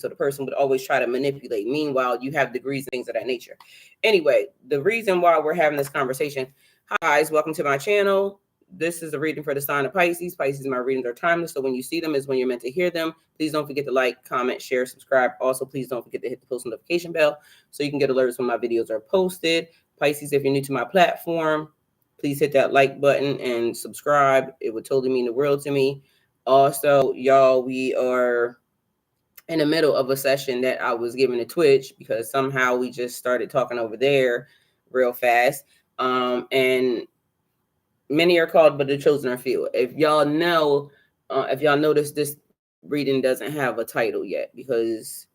So the person would always try to manipulate. Meanwhile, you have degrees and things of that nature. Anyway, the reason why we're having this conversation. Hi guys, welcome to my channel. This is a reading for the sign of Pisces. Pisces, my readings are timeless. So when you see them is when you're meant to hear them. Please don't forget to like, comment, share, subscribe. Also, please don't forget to hit the post notification bell so you can get alerts when my videos are posted. Pisces, if you're new to my platform, please hit that like button and subscribe. It would totally mean the world to me. Also, y'all, we are in the middle of a session that I was giving to Twitch because somehow we just started talking over there real fast. And many are called, but the chosen are few. If y'all know, if y'all notice, this reading doesn't have a title yet because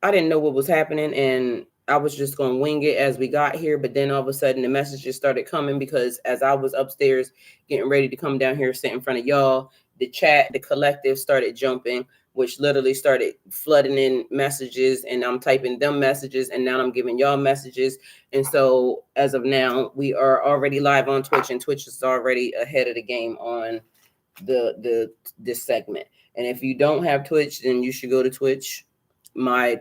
I didn't know what was happening and I was just going to wing it as we got here. But then all of a sudden the messages started coming because as I was upstairs getting ready to come down here, sit in front of y'all, the chat, the collective started jumping, which literally started flooding in messages, and I'm typing them messages and now I'm giving y'all messages. And so as of now, we are already live on Twitch, and Twitch is already ahead of the game on this segment. And if you don't have Twitch, then you should go to Twitch. My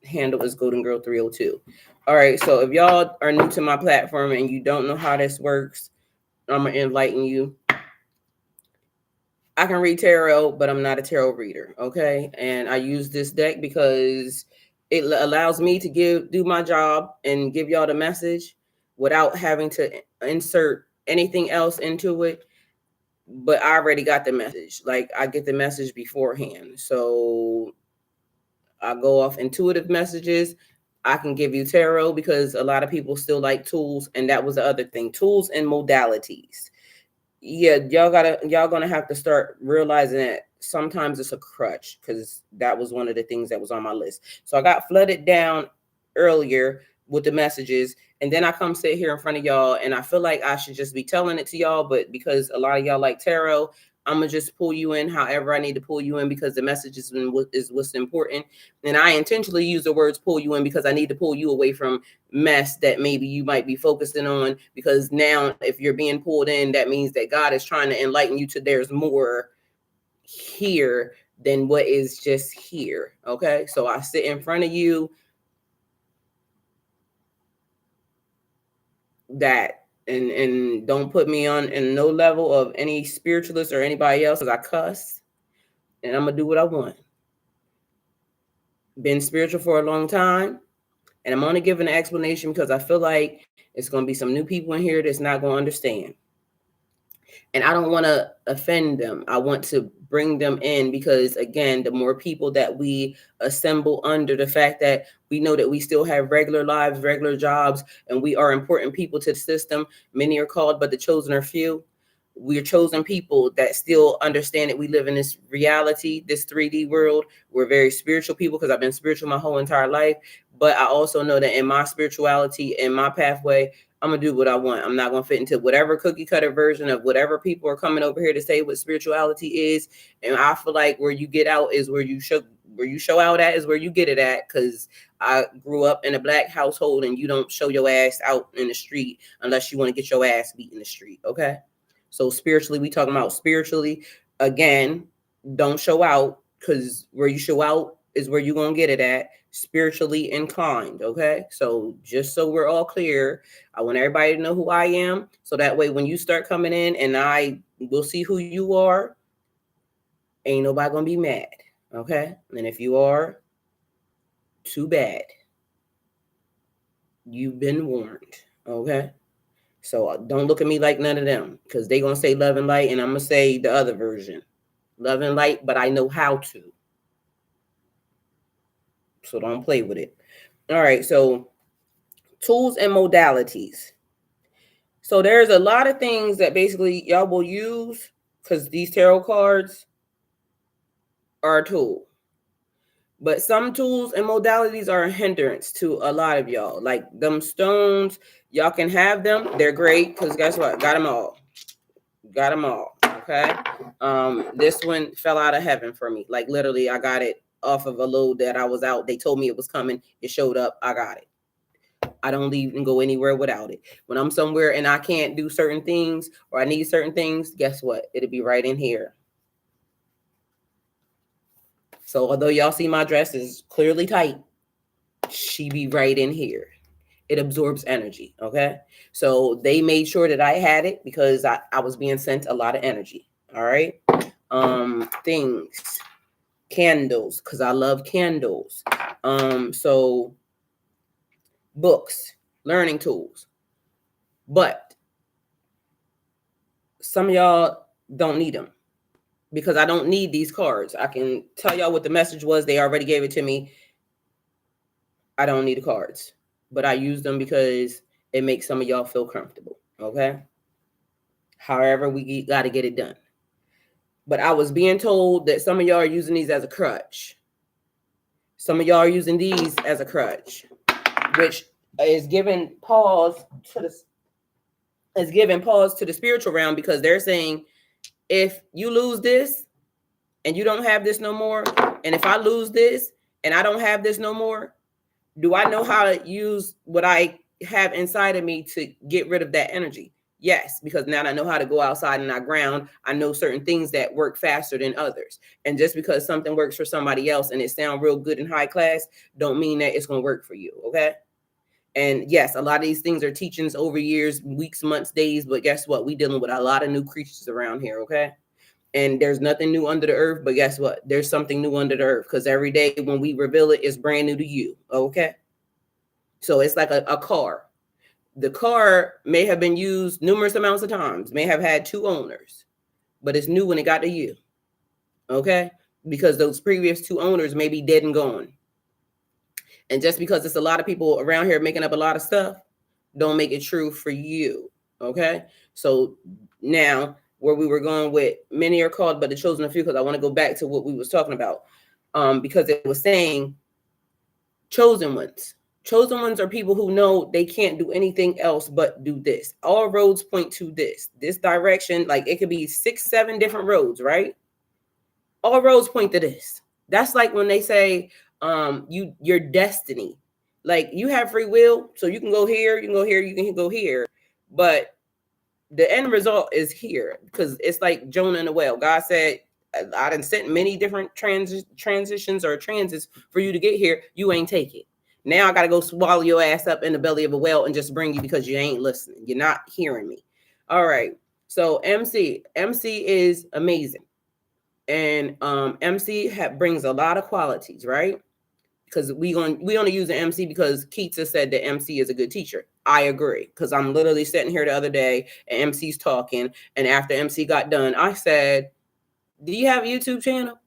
handle is Golden Girl 302. All right, so if y'all are new to my platform and you don't know how this works, I'm gonna enlighten you. I can read tarot, but I'm not a tarot reader, okay? And I use this deck because it allows me to do my job and give y'all the message without having to insert anything else into it. But I already got the message. Like, I get the message beforehand. So I go off intuitive messages. I can give you tarot because a lot of people still like tools. And that was the other thing, tools and modalities. Yeah, y'all gonna have to start realizing that sometimes it's a crutch, because that was one of the things that was on my list. So I got flooded down earlier with the messages, and then I come sit here in front of y'all, and I feel like I should just be telling it to y'all, but because a lot of y'all like tarot, I'm gonna just pull you in however I need to pull you in, because the message is what's important. And I intentionally use the words pull you in because I need to pull you away from mess that maybe you might be focusing on, because now if you're being pulled in, that means that God is trying to enlighten you to there's more here than what is just here. Okay, so I sit in front of you that and don't put me on in no level of any spiritualist or anybody else, because I cuss and I'm gonna do what I want. Been spiritual for a long time, and I'm only giving an explanation because I feel like it's going to be some new people in here that's not going to understand. And I don't want to offend them. I want to bring them in because, again, the more people that we assemble under the fact that we know that we still have regular lives, regular jobs, and we are important people to the system. Many are called, but the chosen are few. We're chosen people that still understand that we live in this reality, this 3D world. We're very spiritual people because I've been spiritual my whole entire life. But I also know that in my spirituality, in my pathway, I'm going to do what I want. I'm not going to fit into whatever cookie cutter version of whatever people are coming over here to say what spirituality is. And I feel like where you get out is where you show out at is where you get it at. Because I grew up in a Black household, and you don't show your ass out in the street unless you want to get your ass beat in the street. Okay. So spiritually, we talking about spiritually. Again, don't show out, because where you show out is where you're going to get it at. Spiritually inclined. Okay. So just so we're all clear, I want everybody to know who I am. So that way, when you start coming in and I will see who you are, ain't nobody going to be mad. Okay. And if you are, too bad. You've been warned. Okay. So don't look at me like none of them, because they're going to say love and light, and I'm going to say the other version. Love and light, but I know how to. So don't play with it. All right, so tools and modalities. So there's a lot of things that basically y'all will use, because these tarot cards are a tool. But some tools and modalities are a hindrance to a lot of y'all. Like them stones, y'all can have them. They're great, because guess what? Got them all. Got them all. Okay. This one fell out of heaven for me. Like literally, I got it off of a load that I was out. They told me it was coming. It showed up. I got it. I don't leave and go anywhere without it. When I'm somewhere and I can't do certain things or I need certain things, guess what? It'll be right in here. So although y'all see my dress is clearly tight, she be right in here. It absorbs energy. Okay. So they made sure that I had it because I was being sent a lot of energy. All right. Things, candles, because I love candles. So books, learning tools. But some of y'all don't need them because I don't need these cards. I can tell y'all what the message was. They already gave it to me. I don't need the cards, but I use them because it makes some of y'all feel comfortable. Okay. However, we got to get it done. But I was being told that some of y'all are using these as a crutch. Some of y'all are using these as a crutch, which is giving pause to the spiritual realm, because they're saying if you lose this and you don't have this no more, and if I lose this and I don't have this no more, do I know how to use what I have inside of me to get rid of that energy? Yes, because now I know how to go outside and I ground. I know certain things that work faster than others. And just because something works for somebody else and it sounds real good in high class, don't mean that it's going to work for you. Okay. And yes, a lot of these things are teachings over years, weeks, months, days. But guess what? We dealing with a lot of new creatures around here. Okay. And there's nothing new under the earth. But guess what? There's something new under the earth, because every day when we reveal it, it's brand new to you. Okay. So it's like a car. The car may have been used numerous amounts of times, may have had two owners, but it's new when it got to you. Okay. Because those previous two owners may be dead and gone. And just because it's a lot of people around here making up a lot of stuff, don't make it true for you. Okay. So now where we were going with, many are called, but the chosen are few, because I want to go back to what we was talking about. Because it was saying chosen ones. Chosen ones are people who know they can't do anything else but do this. All roads point to this direction. Like it could be 6, 7 different roads, right? All roads point to this. That's like when they say, your destiny. Like you have free will, so you can go here, you can go here, you can go here, but the end result is here, because it's like Jonah and the whale. God said, I done sent many different transitions or transits for you to get here. You ain't take it. Now I got to go swallow your ass up in the belly of a whale and just bring you, because you ain't listening. You're not hearing me. All right. So MC is amazing. And MC brings a lot of qualities, right? Because we only use an MC because Keatsa said that MC is a good teacher. I agree, because I'm literally sitting here the other day and MC's talking, and after MC got done, I said, do you have a YouTube channel?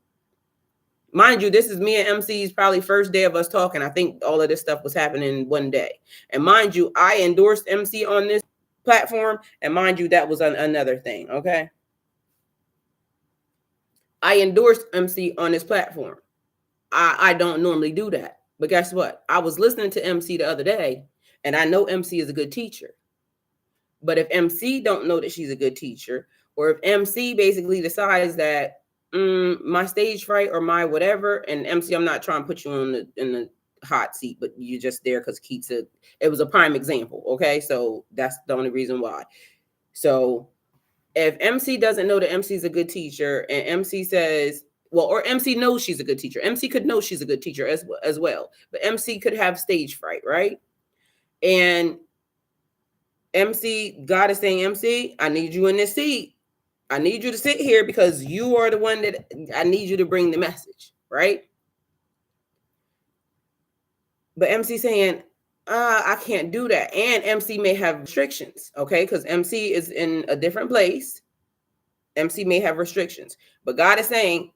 Mind you, this is me and MC's probably first day of us talking. I think all of this stuff was happening one day. And mind you, I endorsed MC on this platform, and mind you, that was another thing, okay? I endorsed MC on this platform. I don't normally do that. But guess what? I was listening to MC the other day, and I know MC is a good teacher. But if MC don't know that she's a good teacher, or if MC basically decides that my stage fright or my whatever, and MC, I'm not trying to put you in the hot seat, but you're just there because Keith said it was a prime example. Okay, so that's the only reason why. So if MC doesn't know that MC is a good teacher, and MC says, well, or MC knows she's a good teacher. MC could know she's a good teacher as well. But MC could have stage fright, right? And MC, God is saying, MC, I need you in this seat. I need you to sit here because you are the one that I need you to bring the message, right? But MC saying, I can't do that. And MC may have restrictions, okay? Because MC is in a different place. MC may have restrictions. But God is saying,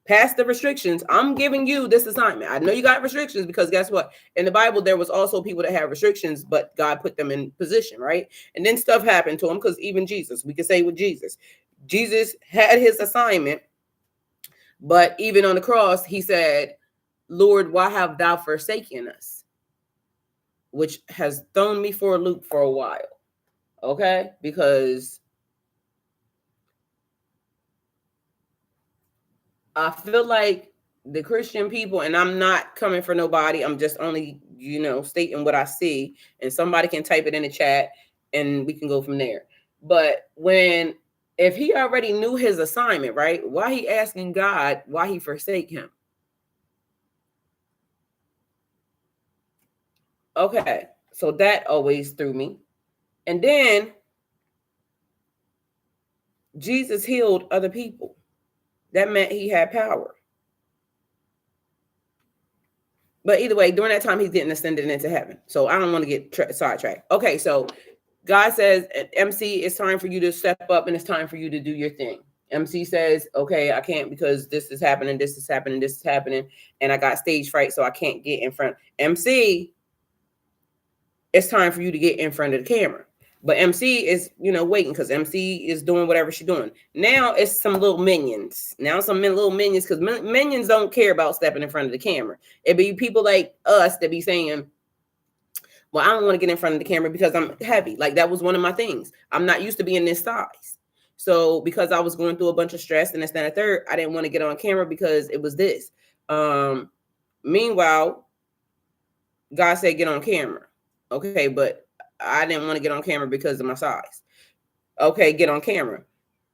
past the restrictions, I'm giving you this assignment. I know you got restrictions, because guess what? In the Bible, there was also people that had restrictions, but God put them in position, right? And then stuff happened to him, because even Jesus, we can say with Jesus had his assignment, but even on the cross, he said, Lord, why have thou forsaken us? Which has thrown me for a loop for a while, okay? Because I feel like the Christian people, and I'm not coming for nobody, I'm just only, stating what I see, and somebody can type it in the chat and we can go from there. But if he already knew his assignment, right? Why he asking God why he forsake him? Okay, so that always threw me. And then Jesus healed other people. That meant he had power. But either way, during that time, he's getting ascended into heaven. So I don't want to get sidetracked. Okay, so God says, MC, it's time for you to step up and it's time for you to do your thing. MC says, okay, I can't because this is happening, this is happening, this is happening, and I got stage fright, so I can't get in front. MC, it's time for you to get in front of the camera. But MC is, waiting because MC is doing whatever she's doing. Now it's some little minions. Now some little minions, because minions don't care about stepping in front of the camera. It'd be people like us that be saying, well, I don't want to get in front of the camera because I'm heavy. Like that was one of my things. I'm not used to being this size. So because I was going through a bunch of stress and this, that, and third, I didn't want to get on camera because it was this. Meanwhile, God said, get on camera. Okay, but I didn't want to get on camera because of my size. Okay, get on camera.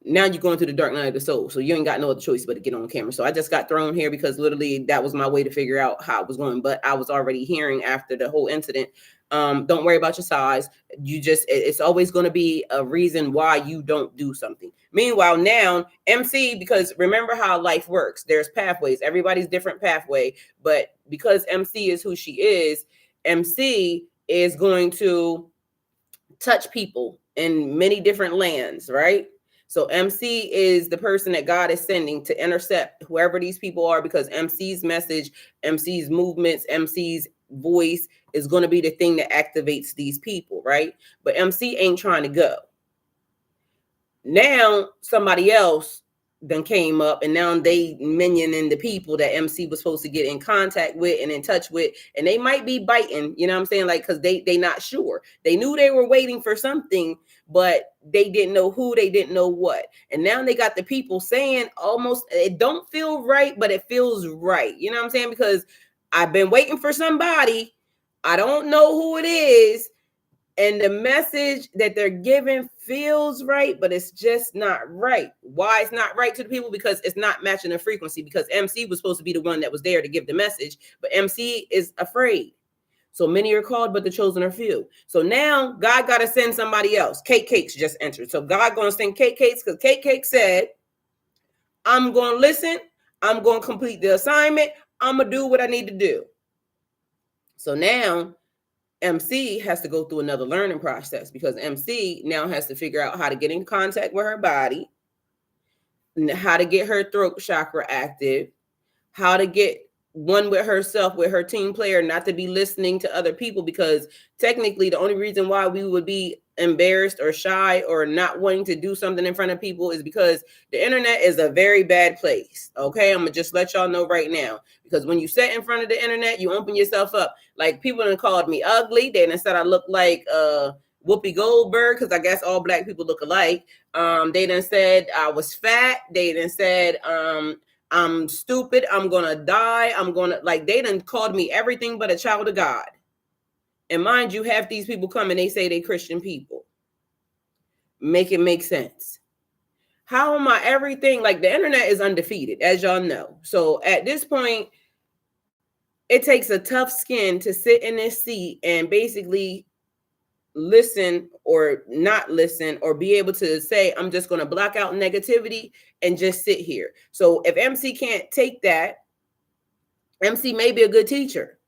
Now you're going to the dark night of the soul. So you ain't got no other choice but to get on camera. So I just got thrown here because literally that was my way to figure out how it was going. But I was already hearing after the whole incident, don't worry about your size. It's always going to be a reason why you don't do something. Meanwhile, now MC, because remember how life works. There's pathways. Everybody's different pathway. But because MC is who she is, MC is going to touch people in many different lands, right? So MC is the person that God is sending to intercept whoever these people are, because MC's message, MC's movements, MC's voice is going to be the thing that activates these people, right? But MC ain't trying to go. Now somebody else then came up, and now they minioning the people that MC was supposed to get in contact with and in touch with, and they might be biting, you know what I'm saying? Like, because they not sure. They knew they were waiting for something, but they didn't know who, they didn't know what. And now they got the people saying almost, it don't feel right, but it feels right. You know what I'm saying? Because I've been waiting for somebody. I don't know who it is. And the message that they're giving feels right, but it's just not right. Why it's not right to the people? Because it's not matching the frequency, because MC was supposed to be the one that was there to give the message, but MC is afraid. So many are called, but the chosen are few. So now God got to send somebody else. Cake Cakes just entered. So God going to send Cake Cakes, because Cake Cake said, I'm going to listen. I'm going to complete the assignment. I'm going to do what I need to do. So now MC has to go through another learning process, because MC now has to figure out how to get in contact with her body, how to get her throat chakra active, how to get one with herself, with her team player, not to be listening to other people, because technically the only reason why we would be embarrassed or shy or not wanting to do something in front of people is because the internet is a very bad place. Okay, I'm gonna just let y'all know right now, because when you sit in front of the internet, you open yourself up. Like, people done called me ugly. They done said I look like Whoopi Goldberg, because I guess all black people look alike. They done said I was fat. They done said I'm stupid, I'm gonna die, they done called me everything but a child of God. And mind you, half these people come and they say they Christian people. Make it make sense. How am I everything? Like, the internet is undefeated, as y'all know. So at this point, it takes a tough skin to sit in this seat and basically listen or not listen, or be able to say, I'm just going to block out negativity and just sit here. So if MC can't take that, MC may be a good teacher,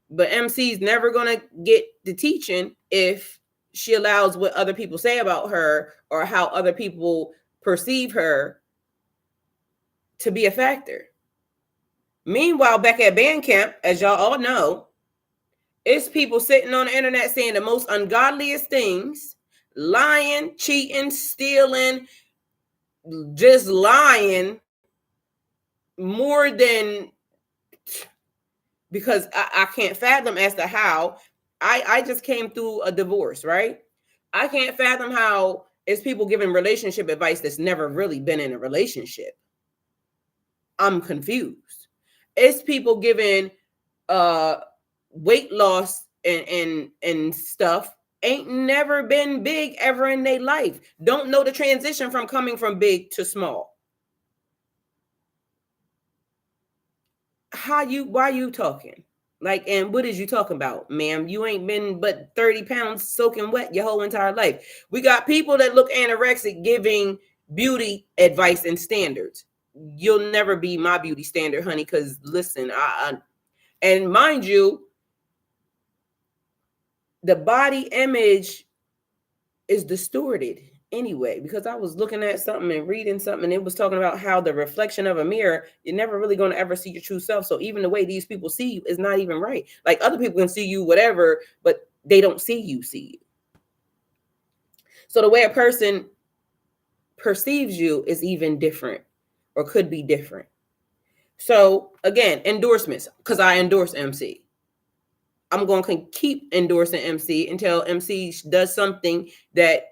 but MC's never going to get the teaching if she allows what other people say about her or how other people perceive her to be a factor. Meanwhile, back at band camp, as y'all all know, it's people sitting on the internet saying the most ungodliest things, lying, cheating, stealing, just lying more than, because I can't fathom as to how. I just came through a divorce, right? I can't fathom how it's people giving relationship advice that's never really been in a relationship. I'm confused. It's people giving weight loss and stuff, ain't never been big ever in their life. Don't know the transition from coming from big to small. Why you talking? Like, and what is you talking about, ma'am? You ain't been but 30 pounds soaking wet your whole entire life. We got people that look anorexic giving beauty advice and standards. You'll never be my beauty standard, honey, because listen, and mind you, the body image is distorted anyway, because I was looking at something and reading something, and it was talking about how the reflection of a mirror, you're never really going to ever see your true self. So even the way these people see you is not even right. Like, other people can see you whatever, but they don't see you. So the way a person perceives you is even different, or could be different. So again, endorsements, because I endorse MC. I'm going to keep endorsing MC until MC does something that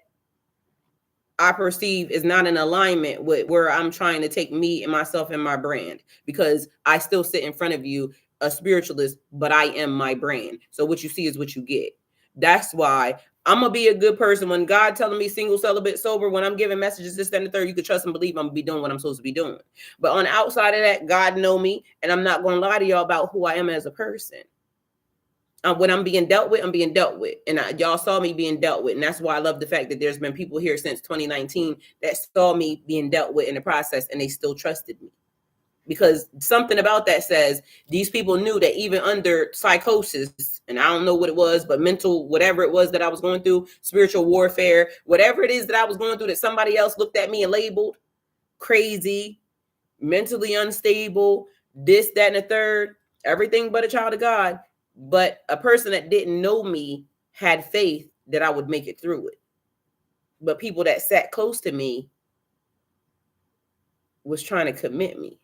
I perceive is not in alignment with where I'm trying to take me and myself and my brand, because I still sit in front of you, a spiritualist, but I am my brand. So what you see is what you get. That's why I'm going to be a good person. When God telling me single, celibate, sober, when I'm giving messages, this, that, and the third, you can trust and believe I'm going to be doing what I'm supposed to be doing. But on the outside of that, God know me, and I'm not going to lie to y'all about who I am as a person. When I'm being dealt with, I'm being dealt with. And y'all saw me being dealt with. And that's why I love the fact that there's been people here since 2019 that saw me being dealt with in the process, and they still trusted me. Because something about that says these people knew that even under psychosis, and I don't know what it was, but mental, whatever it was that I was going through, spiritual warfare, whatever it is that I was going through, that somebody else looked at me and labeled crazy, mentally unstable, this, that, and the third, everything but a child of God. But a person that didn't know me had faith that I would make it through it. But people that sat close to me was trying to commit me.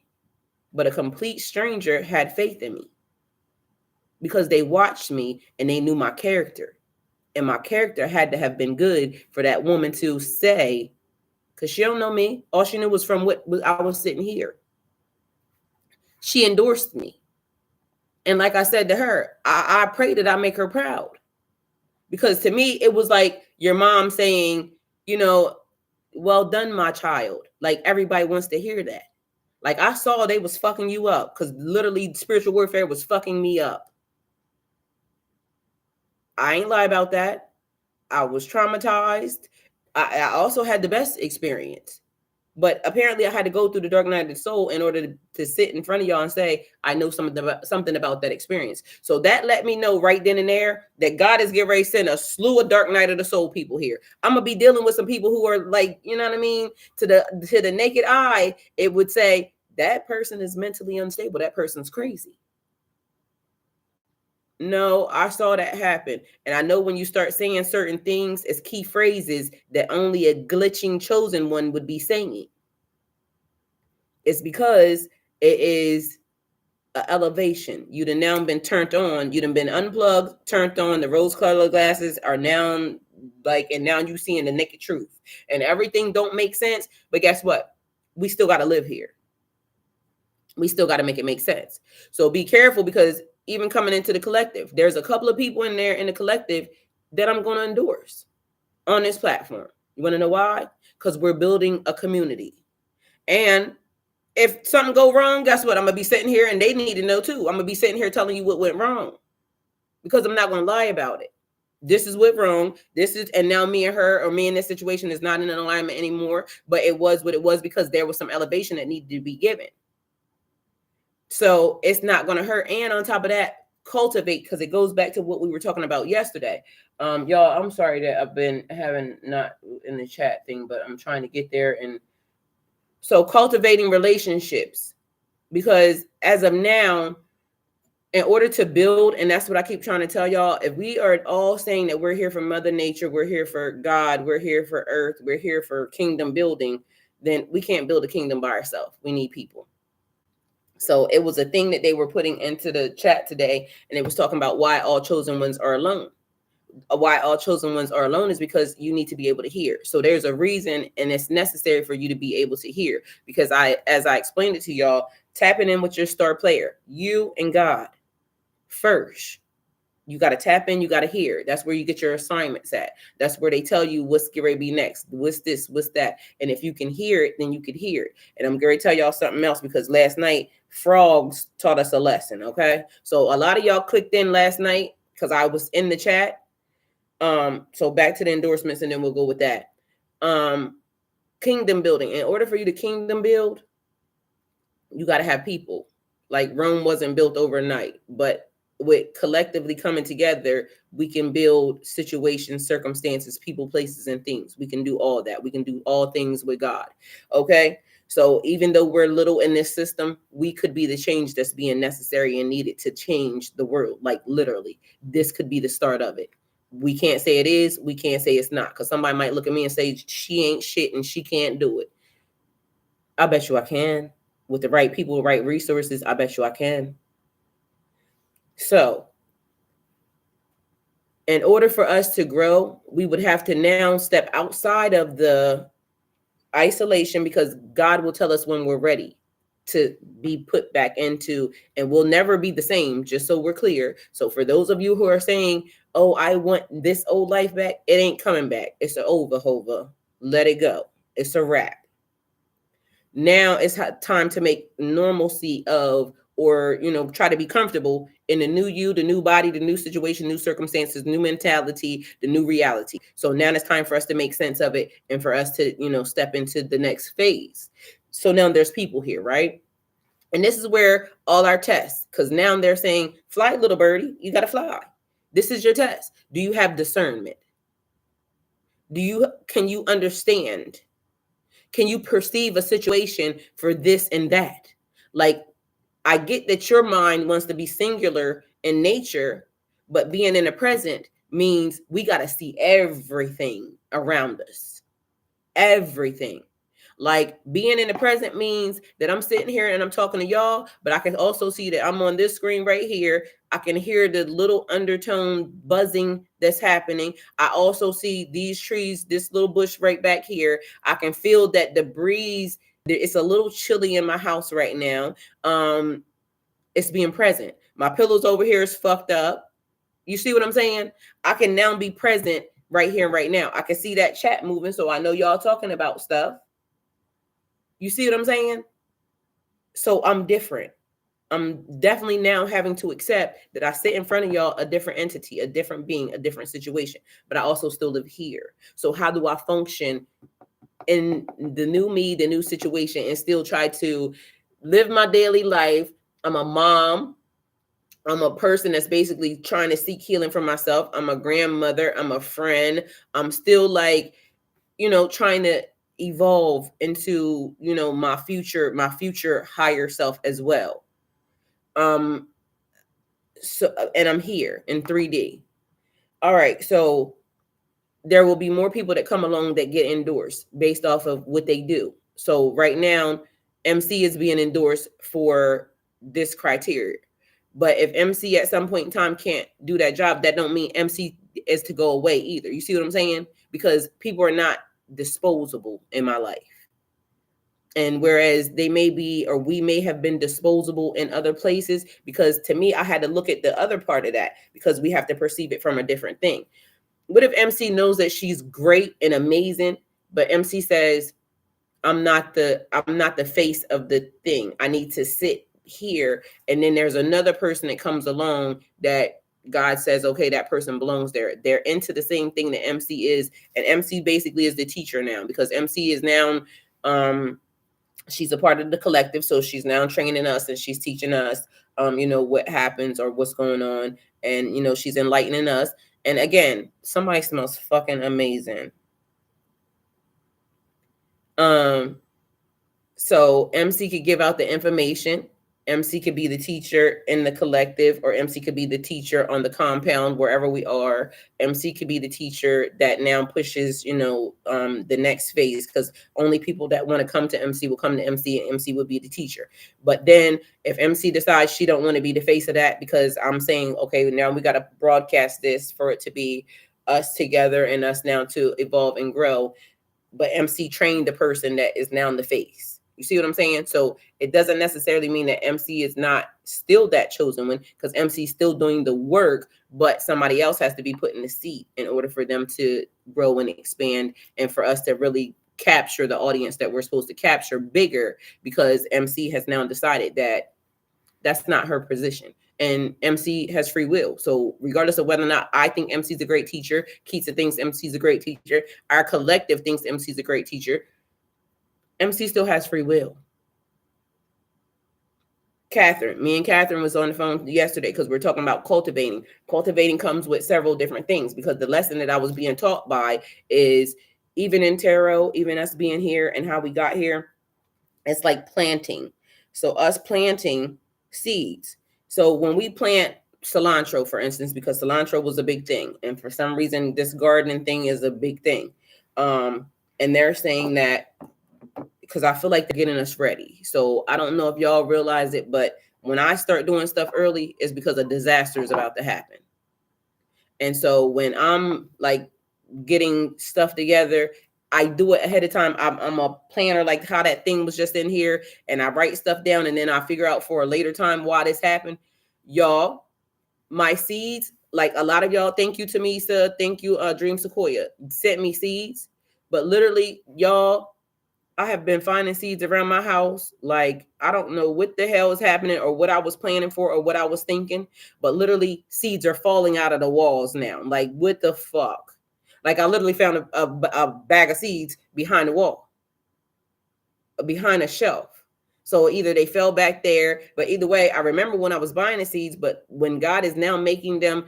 But a complete stranger had faith in me because they watched me and they knew my character. And my character had to have been good for that woman to say, because she don't know me. All she knew was from what I was sitting here. She endorsed me. And like I said to her, I pray that I make her proud. Because to me, it was like your mom saying, well done, my child. Like, everybody wants to hear that. Like, I saw they was fucking you up, because literally spiritual warfare was fucking me up. I ain't lie about that. I was traumatized. I also had the best experience. But apparently I had to go through the dark night of the soul in order to sit in front of y'all and say, I know something about that experience. So that let me know right then and there that God is getting ready to send a slew of dark night of the soul people here. I'm going to be dealing with some people who are like, you know what I mean? To the naked eye, it would say that person is mentally unstable. That person's crazy. No, I saw that happen. And I know when you start saying certain things as key phrases that only a glitching chosen one would be saying. It's because it is an elevation. You'd have now been turned on. You'd have been unplugged, turned on. The rose-colored glasses are now and now you seeing the naked truth. And everything don't make sense. But guess what? We still got to live here. We still got to make it make sense. So be careful, because even coming into the collective, there's a couple of people in there in the collective that I'm going to endorse on this platform. You want to know why? Because we're building a community. And if something go wrong, guess what? I'm going to be sitting here, and they need to know too. I'm going to be sitting here telling you what went wrong, because I'm not going to lie about it. This is what wrong. And now me and her, or me in this situation, is not in an alignment anymore, but it was what it was because there was some elevation that needed to be given. So it's not going to hurt. And on top of that, cultivate, because it goes back to what we were talking about yesterday. Y'all, I'm sorry that I've been having not in the chat thing, but I'm trying to get there. And so cultivating relationships, because as of now, in order to build, and that's what I keep trying to tell y'all, if we are all saying that we're here for Mother Nature, we're here for God, we're here for Earth, we're here for kingdom building, then we can't build a kingdom by ourselves. We need people. So it was a thing that they were putting into the chat today, and it was talking about why all chosen ones are alone. Why all chosen ones are alone is because you need to be able to hear. So there's a reason, and it's necessary for you to be able to hear, because as I explained it to y'all, tapping in with your star player, you and God first. You got to tap in, you got to hear. That's where you get your assignments at. That's where they tell you what's going to be next, what's this, what's that. And if you can hear it, then you could hear it. And I'm going to tell y'all something else, because last night frogs taught us a lesson. Okay, so a lot of y'all clicked in last night because I was in the chat. So back to the endorsements, and then we'll go with that. Kingdom building. In order for you to kingdom build, you got to have people. Like Rome wasn't built overnight, but with collectively coming together, we can build situations, circumstances, people, places, and things. We can do all that. We can do all things with God. Okay. So even though we're little in this system, we could be the change that's being necessary and needed to change the world. Like literally, this could be the start of it. We can't say it is. We can't say it's not, because somebody might look at me and say she ain't shit and she can't do it. I bet you I can. With the right people, right resources, I bet you I can. So in order for us to grow, we would have to now step outside of the isolation, because God will tell us when we're ready to be put back into, and we'll never be the same, just so we're clear. So for those of you who are saying, oh, I want this old life back, it ain't coming back. It's an over. Let it go. It's a wrap. Now it's time to make normalcy of, or, try to be comfortable in the new you, the new body, the new situation, new circumstances, new mentality, the new reality. So now it's time for us to make sense of it and for us to, step into the next phase. So now there's people here, right? And this is where all our tests, because now they're saying, fly, little birdie, you got to fly. This is your test. Do you have discernment? Can you understand? Can you perceive a situation for this and that? Like, I get that your mind wants to be singular in nature, but being in the present means we got to see everything around us. Everything. Like being in the present means that I'm sitting here and I'm talking to y'all, but I can also see that I'm on this screen right here. I can hear the little undertone buzzing that's happening. I also see these trees, this little bush right back here. I can feel that the breeze, it's a little chilly in my house right now. It's being present. My pillows over here is fucked up. You see what I'm saying? I can now be present right here and right now. I can see that chat moving, so I know y'all talking about stuff. You see what I'm saying? So I'm different. I'm definitely now having to accept that I sit in front of y'all a different entity, a different being, a different situation, but I also still live here. So how do I function in the new me, the new situation, and still try to live my daily life? I'm a mom. I'm a person that's basically trying to seek healing for myself. I'm a grandmother. I'm a friend. I'm still like, trying to evolve into, my future higher self as well. So, and I'm here in 3D. All right. So there will be more people that come along that get endorsed based off of what they do. So right now, MC is being endorsed for this criteria. But if MC at some point in time can't do that job, that don't mean MC is to go away either. You see what I'm saying? Because people are not disposable in my life. And whereas they may be, or we may have been disposable in other places, because to me, I had to look at the other part of that, because we have to perceive it from a different thing. What if MC knows that she's great and amazing, but MC says, I'm not the face of the thing. I need to sit here. And then there's another person that comes along that God says, okay, that person belongs there. They're into the same thing that MC is. And MC basically is the teacher now, because MC is now, she's a part of the collective. So she's now training us and she's teaching us, what happens or what's going on. And, she's enlightening us. And again, somebody smells fucking amazing. So MC could give out the information. MC could be the teacher in the collective, or MC could be the teacher on the compound, wherever we are. MC could be the teacher that now pushes, the next phase, because only people that want to come to MC will come to MC, and MC would be the teacher. But then if MC decides she don't want to be the face of that, because I'm saying, okay, now we got to broadcast this for it to be us together and us now to evolve and grow. But MC trained the person that is now in the face. You see what I'm saying? So it doesn't necessarily mean that MC is not still that chosen one, because MC is still doing the work, but somebody else has to be put in the seat in order for them to grow and expand, and for us to really capture the audience that we're supposed to capture bigger, because MC has now decided that that's not her position. And MC has free will. So regardless of whether or not I think MC is a great teacher, Keitsa thinks MC is a great teacher, our collective thinks MC is a great teacher, MC still has free will. Me and Catherine was on the phone yesterday because we're talking about cultivating. Cultivating comes with several different things, because the lesson that I was being taught by is, even in tarot, even us being here and how we got here, it's like planting. So us planting seeds. So when we plant cilantro, for instance, because cilantro was a big thing, and for some reason this gardening thing is a big thing, and they're saying that, because I feel like they're getting us ready. So I don't know if y'all realize it, but when I start doing stuff early, it's because a disaster is about to happen. And so when I'm like getting stuff together, I do it ahead of time. I'm a planner, like how that thing was just in here, and I write stuff down, and then I figure out for a later time why this happened. Y'all, my seeds, like a lot of y'all, thank you to Misa, thank you, Dream Sequoia, sent me seeds. But literally, y'all, I have been finding seeds around my house. Like, I don't know what the hell is happening, or what I was planning for, or what I was thinking, but literally seeds are falling out of the walls now. Like, what the fuck? Like, I literally found a bag of seeds behind the wall, behind a shelf. So either they fell back there, but either way, I remember when I was buying the seeds, but when God is now making them,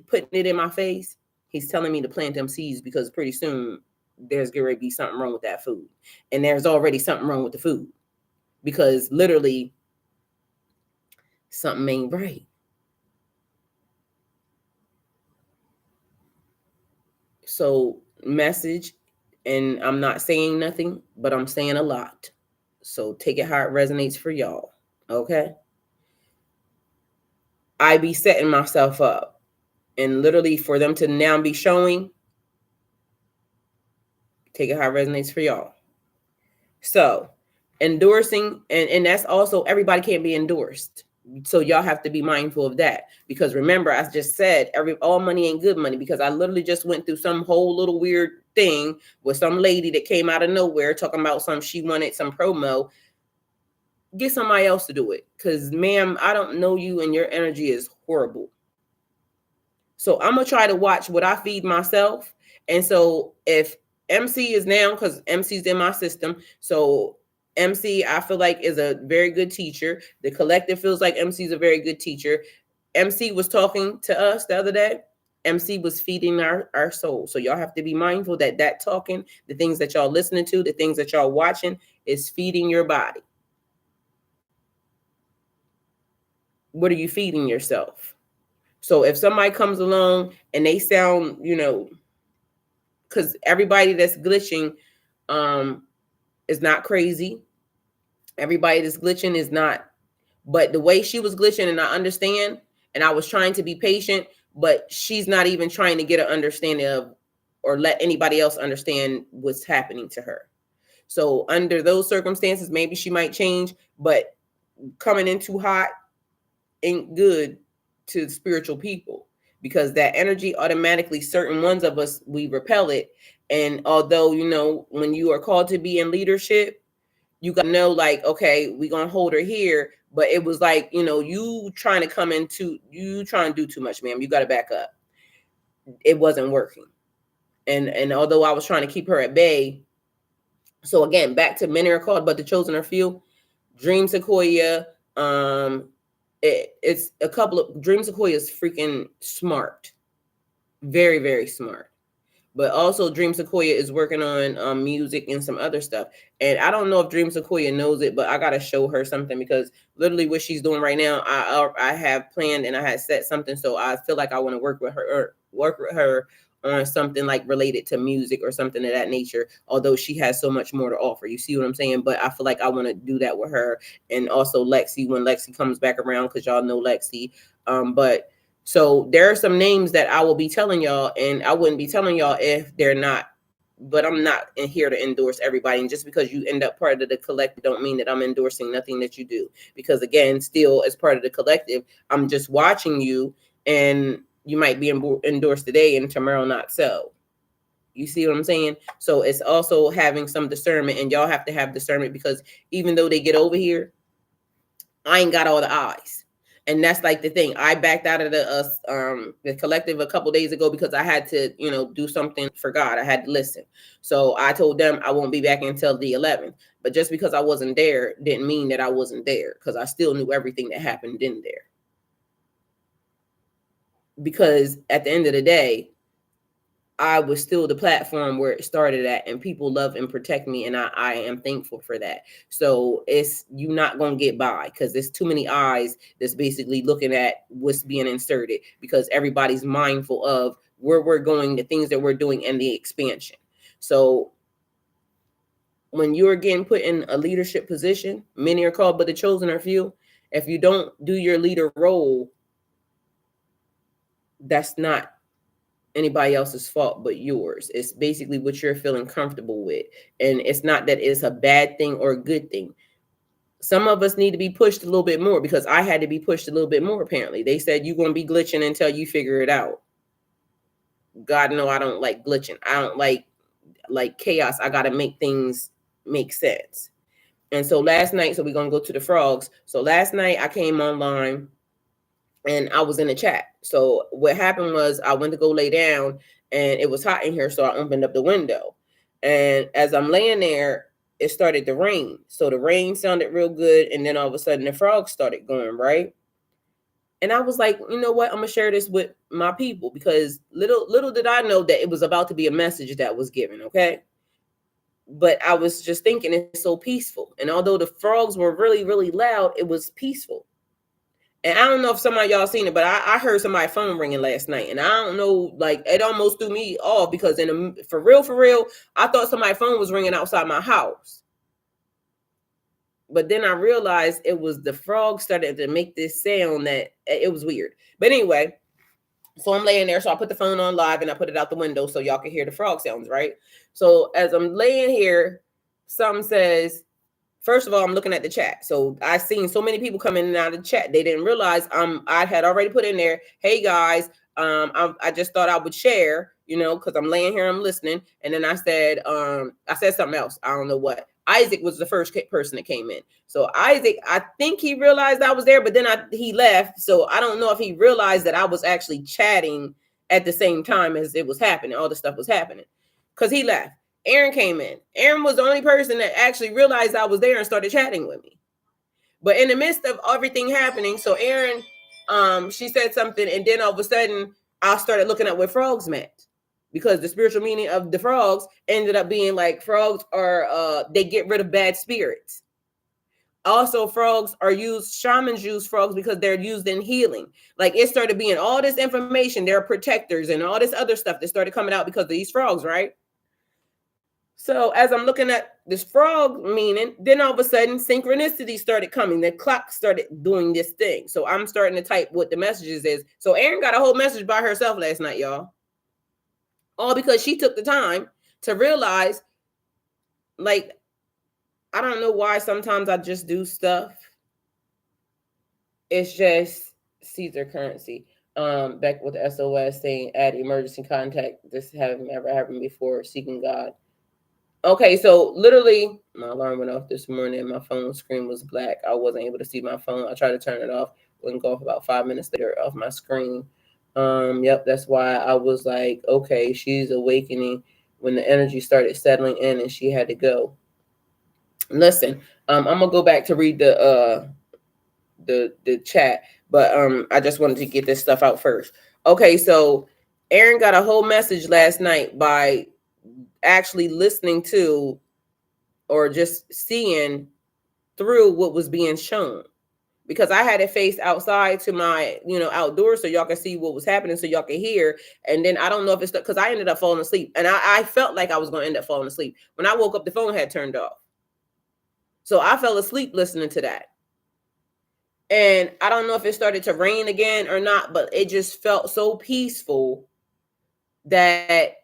putting it in my face, he's telling me to plant them seeds, because pretty soon there's going to be something wrong with that food. And there's already something wrong with the food, because literally something ain't right. So message, and I'm not saying nothing, but I'm saying a lot. So take it how it resonates for y'all. Okay. I be setting myself up, and literally for them to now be showing, take it how it resonates for y'all. So endorsing, and that's also, everybody can't be endorsed. So y'all have to be mindful of that, because remember, I just said all money ain't good money, because I literally just went through some whole little weird thing with some lady that came out of nowhere talking about she wanted some promo. Get somebody else to do it, because ma'am, I don't know you, and your energy is horrible. So I'm gonna try to watch what I feed myself. And so if MC is now, because MC's in my system, so MC, I feel like, is a very good teacher. The collective feels like MC is a very good teacher. MC was talking to us the other day. MC was feeding our soul. So y'all have to be mindful that talking, the things that y'all listening to, the things that y'all watching, is feeding your body. What are you feeding yourself? So if somebody comes along and they sound, because everybody that's glitching is not crazy. Everybody that's glitching is not, but the way she was glitching, and I understand, and I was trying to be patient, but she's not even trying to get an understanding of, or let anybody else understand what's happening to her. So under those circumstances, maybe she might change, but coming in too hot ain't good to spiritual people, because that energy automatically, certain ones of us, we repel it. And although, when you are called to be in leadership, you got to know, like, okay, we're going to hold her here. But it was like, you trying to do too much, ma'am. You got to back up. It wasn't working. And although I was trying to keep her at bay. So again, back to many are called, but the chosen are few. Dream Sequoia, it's a couple of Dream Sequoia is freaking smart, very, very smart. But also Dream Sequoia is working on music and some other stuff. And I don't know if Dream Sequoia knows it, but I gotta show her something, because literally what she's doing right now, I have planned and I had set something. So I feel like I want to work with her on something like related to music or something of that nature, although she has so much more to offer. You see what I'm saying? But I feel like I want to do that with her. And also Lexi, when Lexi comes back around, because y'all know Lexi. But so there are some names that I will be telling y'all, and I wouldn't be telling y'all if they're not but I'm not in here to endorse everybody. And just because you end up part of the collective don't mean that I'm endorsing nothing that you do. Because again, still as part of the collective, I'm just watching you, and you might be endorsed today and tomorrow not so. You see what I'm saying? So it's also having some discernment, and y'all have to have discernment, because even though they get over here, I ain't got all the eyes. And that's like the thing. I backed out of the collective a couple days ago because I had to, do something for God. I had to listen. So I told them I won't be back until the 11th. But just because I wasn't there didn't mean that I wasn't there, because I still knew everything that happened in there. Because at the end of the day, I was still the platform where it started at, and people love and protect me, and I am thankful for that. So it's, you not gonna get by, because there's too many eyes that's basically looking at what's being inserted, because everybody's mindful of where we're going, the things that we're doing, and the expansion. So when you're getting put in a leadership position, many are called, but the chosen are few. If you don't do your leader role, that's not anybody else's fault but yours. It's basically what you're feeling comfortable with. And it's not that it's a bad thing or a good thing. Some of us need to be pushed a little bit more, because I had to be pushed a little bit more. Apparently they said you're going to be glitching until you figure it out. God, no, I don't like glitching. I don't like chaos. I got to make things make sense. And so last night, so we're going to go to the frogs. So last night I came online and I was in the chat. So what happened was I went to go lay down, and it was hot in here. So I opened up the window, and as I'm laying there, it started to rain. So the rain sounded real good. And then all of a sudden the frogs started going, right? And I was like, you know what? I'm going to share this with my people, because little did I know that it was about to be a message that was given. Okay. But I was just thinking, it's so peaceful. And although the frogs were really, really loud, it was peaceful. And I don't know if some of y'all seen it, but I heard somebody's phone ringing last night, and I don't know, like, it almost threw me off, because for real, I thought somebody's phone was ringing outside my house. But then I realized it was the frog started to make this sound that it was weird. But anyway, so I'm laying there. So I put the phone on live and I put it out the window so y'all can hear the frog sounds, right? So as I'm laying here, something says, first of all, I'm looking at the chat. So I seen so many people come in and out of the chat. They didn't realize I had already put in there, hey guys, I just thought I would share, because I'm laying here, I'm listening. And then I said something else. I don't know what. Isaac was the first person that came in. So Isaac, I think he realized I was there, but then he left. So I don't know if he realized that I was actually chatting at the same time as it was happening. All the stuff was happening, because he left. Aaron came in. Aaron was the only person that actually realized I was there and started chatting with me. But in the midst of everything happening, so Aaron, she said something, and then all of a sudden I started looking at what frogs meant, because the spiritual meaning of the frogs ended up being like, frogs are they get rid of bad spirits. Also, shamans use frogs because they're used in healing. Like, it started being all this information. They're protectors and all this other stuff that started coming out because of these frogs, right? So as I'm looking at this frog meaning, then all of a sudden synchronicity started coming. The clock started doing this thing. So I'm starting to type what the messages is. So Erin got a whole message by herself last night, y'all. All because she took the time to realize, like, I don't know why sometimes I just do stuff. It's just Caesar currency. Back with the SOS saying add emergency contact. This hasn't ever happened before. Seeking God. Okay, so literally my alarm went off this morning. My phone screen was black. I wasn't able to see my phone. I tried to turn it off. Wouldn't go off about 5 minutes later off my screen. Yep, that's why I was like, okay, she's awakening when the energy started settling in and she had to go. Listen, I'm gonna go back to read the chat, but I just wanted to get this stuff out first. Okay, so Erin got a whole message last night by actually listening to or just seeing through what was being shown, because I had it faced outside to my, outdoors, so y'all can see what was happening, so y'all can hear. And then I don't know if it's because I ended up falling asleep, and I felt like I was going to end up falling asleep. When I woke up, the phone had turned off. So I fell asleep listening to that. And I don't know if it started to rain again or not, but it just felt so peaceful that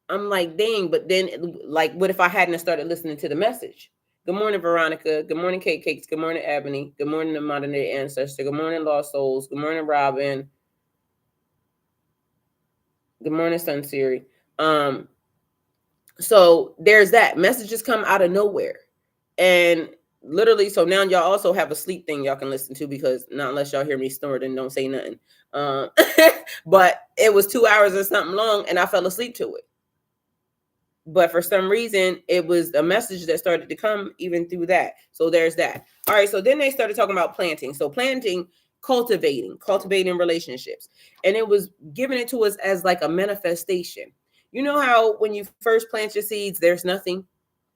I'm like, dang, but then like, what if I hadn't started listening to the message? Good morning, Veronica. Good morning, Cake Cakes. Good morning, Ebony. Good morning, the modern day ancestor. Good morning, Lost Souls. Good morning, Robin. Good morning, Sun Siri. So there's that. Messages come out of nowhere. And literally, so now y'all also have a sleep thing y'all can listen to, because not unless y'all hear me snort and don't say nothing. Um, but it was 2 hours or something long, and I fell asleep to it. But for some reason, it was a message that started to come even through that. So there's that. All right. So then they started talking about planting. So planting, cultivating relationships. And it was giving it to us as like a manifestation. You know how when you first plant your seeds, there's nothing,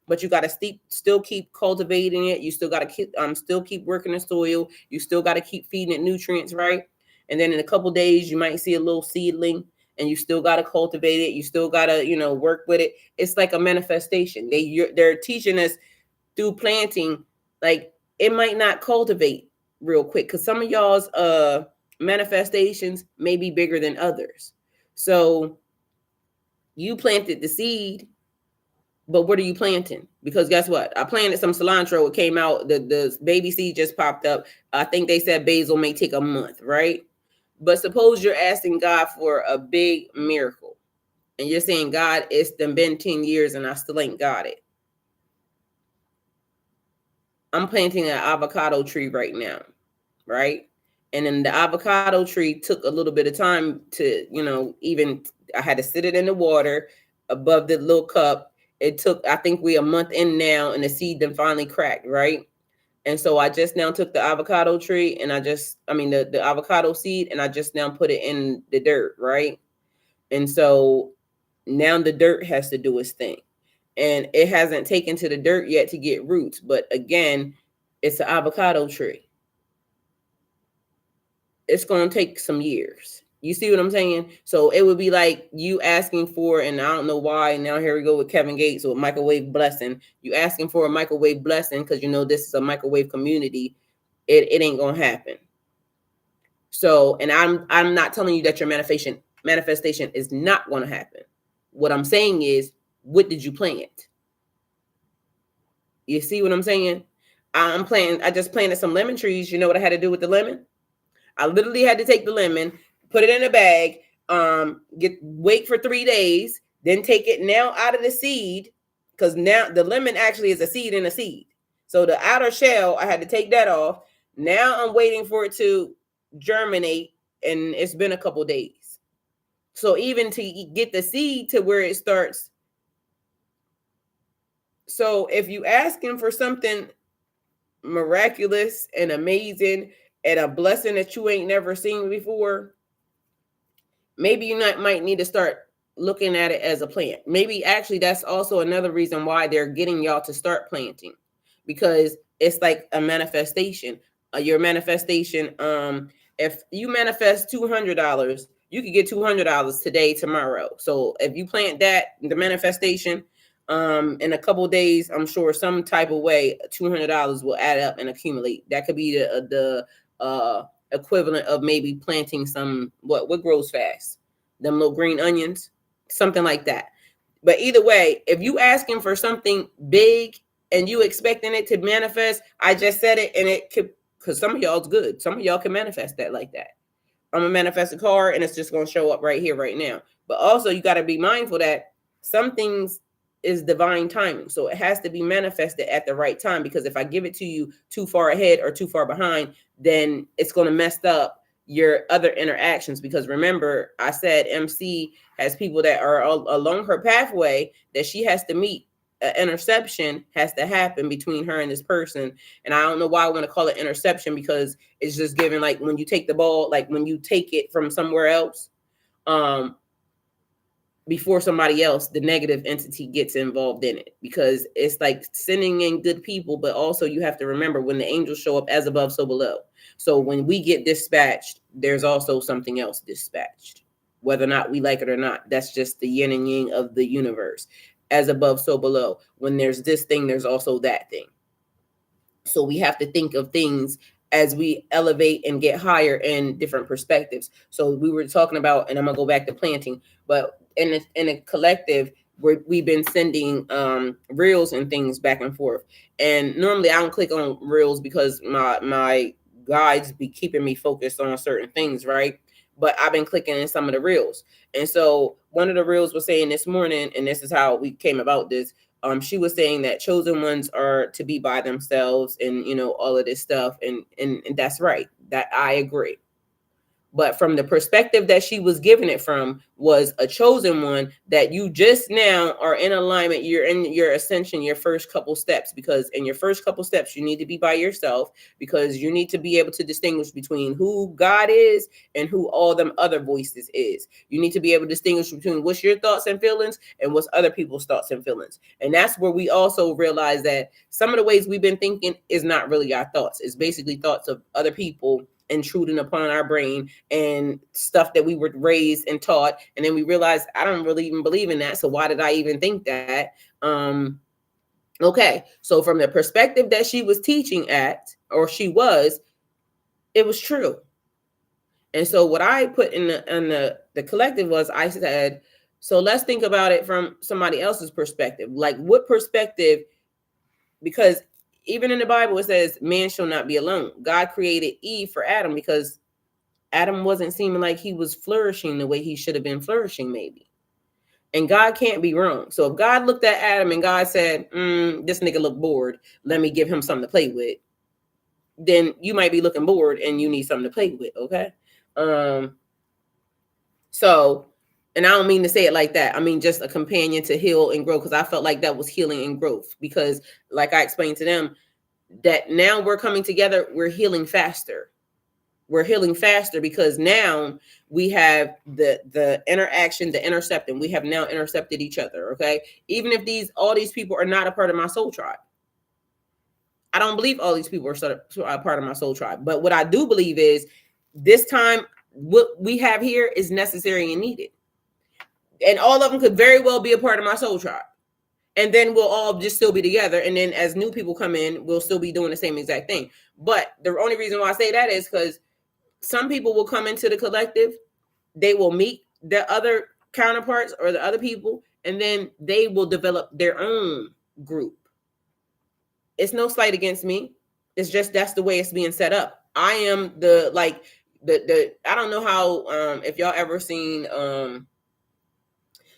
but you got to still keep cultivating it. You still got to still keep working the soil. You still got to keep feeding it nutrients, right? And then in a couple days, you might see a little seedling, and you still got to cultivate it. You still got to, work with it. It's like a manifestation. They're teaching us through planting, like it might not cultivate real quick, because some of y'all's manifestations may be bigger than others. So you planted the seed, but what are you planting? Because guess what? I planted some cilantro. It came out. The baby seed just popped up. I think they said basil may take a month, right? But suppose you're asking God for a big miracle, and you're saying, God, it's been 10 years and I still ain't got it. I'm planting an avocado tree right now, right? And then the avocado tree took a little bit of time to, even I had to sit it in the water above the little cup. It took, I think we a month in now, and the seed then finally cracked, right? And so I just now took the avocado tree, and the avocado seed, and I just now put it in the dirt, right? And so now the dirt has to do its thing. And it hasn't taken to the dirt yet to get roots. But again, it's an avocado tree. It's going to take some years. You see what I'm saying? So it would be like you asking for, and I don't know why, now here we go with Kevin Gates with microwave blessing. You asking for a microwave blessing because this is a microwave community. It ain't going to happen. So, and I'm not telling you that your manifestation is not going to happen. What I'm saying is, what did you plant? You see what I'm saying? I just planted some lemon trees. You know what I had to do with the lemon? I literally had to take the lemon, put it in a bag, wait for 3 days, then take it now out of the seed, because now the lemon actually is a seed in a seed. So the outer shell, I had to take that off. Now I'm waiting for it to germinate, and it's been a couple days. So even to get the seed to where it starts. So if you asking for something miraculous and amazing and a blessing that you ain't never seen before, maybe you might need to start looking at it as a plant. Maybe actually that's also another reason why they're getting y'all to start planting, because it's like a manifestation. Your manifestation, if you manifest $200, you could get $200 today, tomorrow. So if you plant that, the manifestation, in a couple of days, I'm sure some type of way $200 will add up and accumulate. That could be the equivalent of maybe planting some what grows fast, them little green onions, something like that. But either way, if you asking for something big and you expecting it to manifest, I just said it, and it could, because some of y'all's good. Some of y'all can manifest that like that. I'm gonna manifest a car, and it's just gonna show up right here, right now. But also, you got to be mindful that some things is divine timing, so it has to be manifested at the right time. Because if I give it to you too far ahead or too far behind, then it's gonna mess up your other interactions. Because remember, I said MC has people that are along her pathway that she has to meet. An interception has to happen between her and this person. And I don't know why I want to call it interception, because it's just given, like when you take the ball, like when you take it from somewhere else, before somebody else, the negative entity gets involved in it, because it's like sending in good people. But also you have to remember, when the angels show up, as above, so below. So when we get dispatched, there's also something else dispatched, whether or not we like it or not. That's just the yin and yang of the universe. As above, so below. When there's this thing, there's also that thing. So we have to think of things as we elevate and get higher in different perspectives. So we were talking about, and I'm gonna go back to planting, but in a collective, we've been sending reels and things back and forth. And normally I don't click on reels because my guides be keeping me focused on certain things, right? But I've been clicking in some of the reels. And so one of the reels was saying this morning, and this is how we came about this. She was saying that chosen ones are to be by themselves, and all of this stuff, and that's right. That I agree. But from the perspective that she was giving it from was a chosen one that you just now are in alignment. You're in your ascension, your first couple steps, because in your first couple steps, you need to be by yourself, because you need to be able to distinguish between who God is and who all them other voices is. You need to be able to distinguish between what's your thoughts and feelings and what's other people's thoughts and feelings. And that's where we also realize that some of the ways we've been thinking is not really our thoughts. It's basically thoughts of other people intruding upon our brain and stuff that we were raised and taught. And then we realized, I don't really even believe in that. So why did I even think that? Okay. So from the perspective that she was teaching at, or she was, it was true. And so what I put in the collective was, I said, so let's think about it from somebody else's perspective. Like, what perspective? Because even in the Bible, it says, man shall not be alone. God created Eve for Adam because Adam wasn't seeming like he was flourishing the way he should have been flourishing, maybe. And God can't be wrong. So if God looked at Adam and God said, this nigga look bored, let me give him something to play with, then you might be looking bored and you need something to play with, okay? So, and I don't mean to say it like that. I mean, just a companion to heal and grow, because I felt like that was healing and growth. Because like I explained to them, that now we're coming together, we're healing faster. We're healing faster because now we have the interaction, the intercepting. We have now intercepted each other, okay? Even if all these people are not a part of my soul tribe. I don't believe all these people are a part of my soul tribe. But what I do believe is this time, what we have here is necessary and needed. And all of them could very well be a part of my soul tribe. And then we'll all just still be together. And then as new people come in, we'll still be doing the same exact thing. But the only reason why I say that is because some people will come into the collective, they will meet the other counterparts or the other people, and then they will develop their own group. It's no slight against me. It's just that's the way it's being set up. I am the I don't know how if y'all ever seen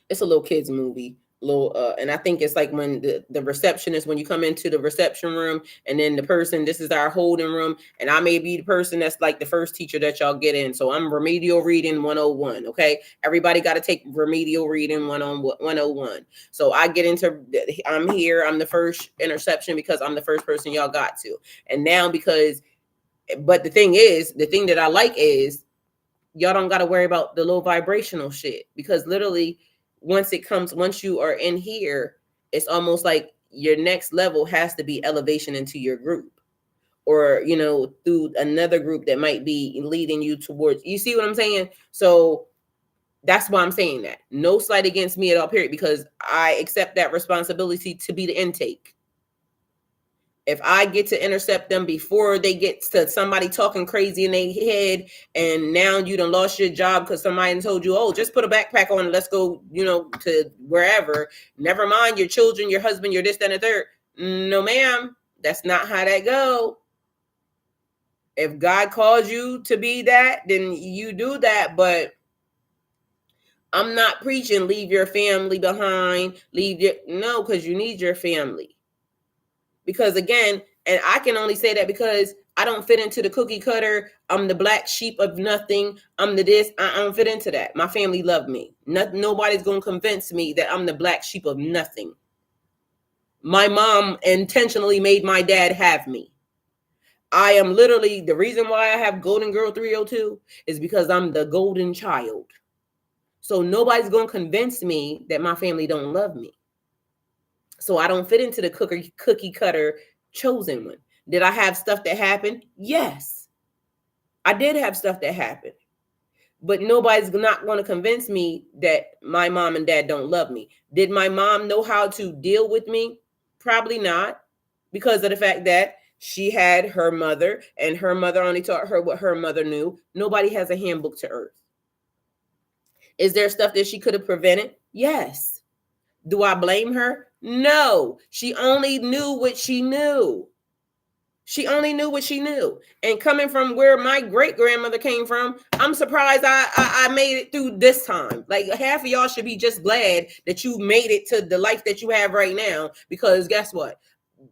it's a little kids movie. And I think it's like when the receptionist, when you come into the reception room, and then the person, this is our holding room, and I may be the person that's like the first teacher that y'all get in. So I'm remedial reading 101. Okay, everybody got to take remedial reading 101. So I get into, I'm here, I'm the first interception because I'm the first person y'all got to. And now but the thing that I like is y'all don't got to worry about the low vibrational shit, because literally once you are in here, it's almost like your next level has to be elevation into your group, or through another group that might be leading you towards, you see what I'm saying? So that's why I'm saying that. No slight against me at all, period, because I accept that responsibility to be the intake. If I get to intercept them before they get to somebody talking crazy in their head, and now you done lost your job because somebody told you, oh, just put a backpack on and let's go, to wherever. Never mind your children, your husband, your this, that, and the third. No, ma'am, that's not how that go. If God calls you to be that, then you do that. But I'm not preaching leave your family behind, no, because you need your family. Because again, and I can only say that because I don't fit into the cookie cutter. I'm the black sheep of nothing. I'm the this. I don't fit into that. My family love me. Nobody's going to convince me that I'm the black sheep of nothing. My mom intentionally made my dad have me. I am literally, the reason why I have Golden Girl 302 is because I'm the golden child. So nobody's going to convince me that my family don't love me. So I don't fit into the cookie cutter chosen one. Did I have stuff that happened? Yes, I did have stuff that happened. But nobody's not going to convince me that my mom and dad don't love me. Did my mom know how to deal with me? Probably not, because of the fact that she had her mother, and her mother only taught her what her mother knew. Nobody has a handbook to earth. Is there stuff that she could have prevented? Yes. Do I blame her? No. She only knew what she knew. She only knew what she knew. And coming from where my great grandmother came from, I'm surprised I made it through this time. Like half of y'all should be just glad that you made it to the life that you have right now. Because guess what?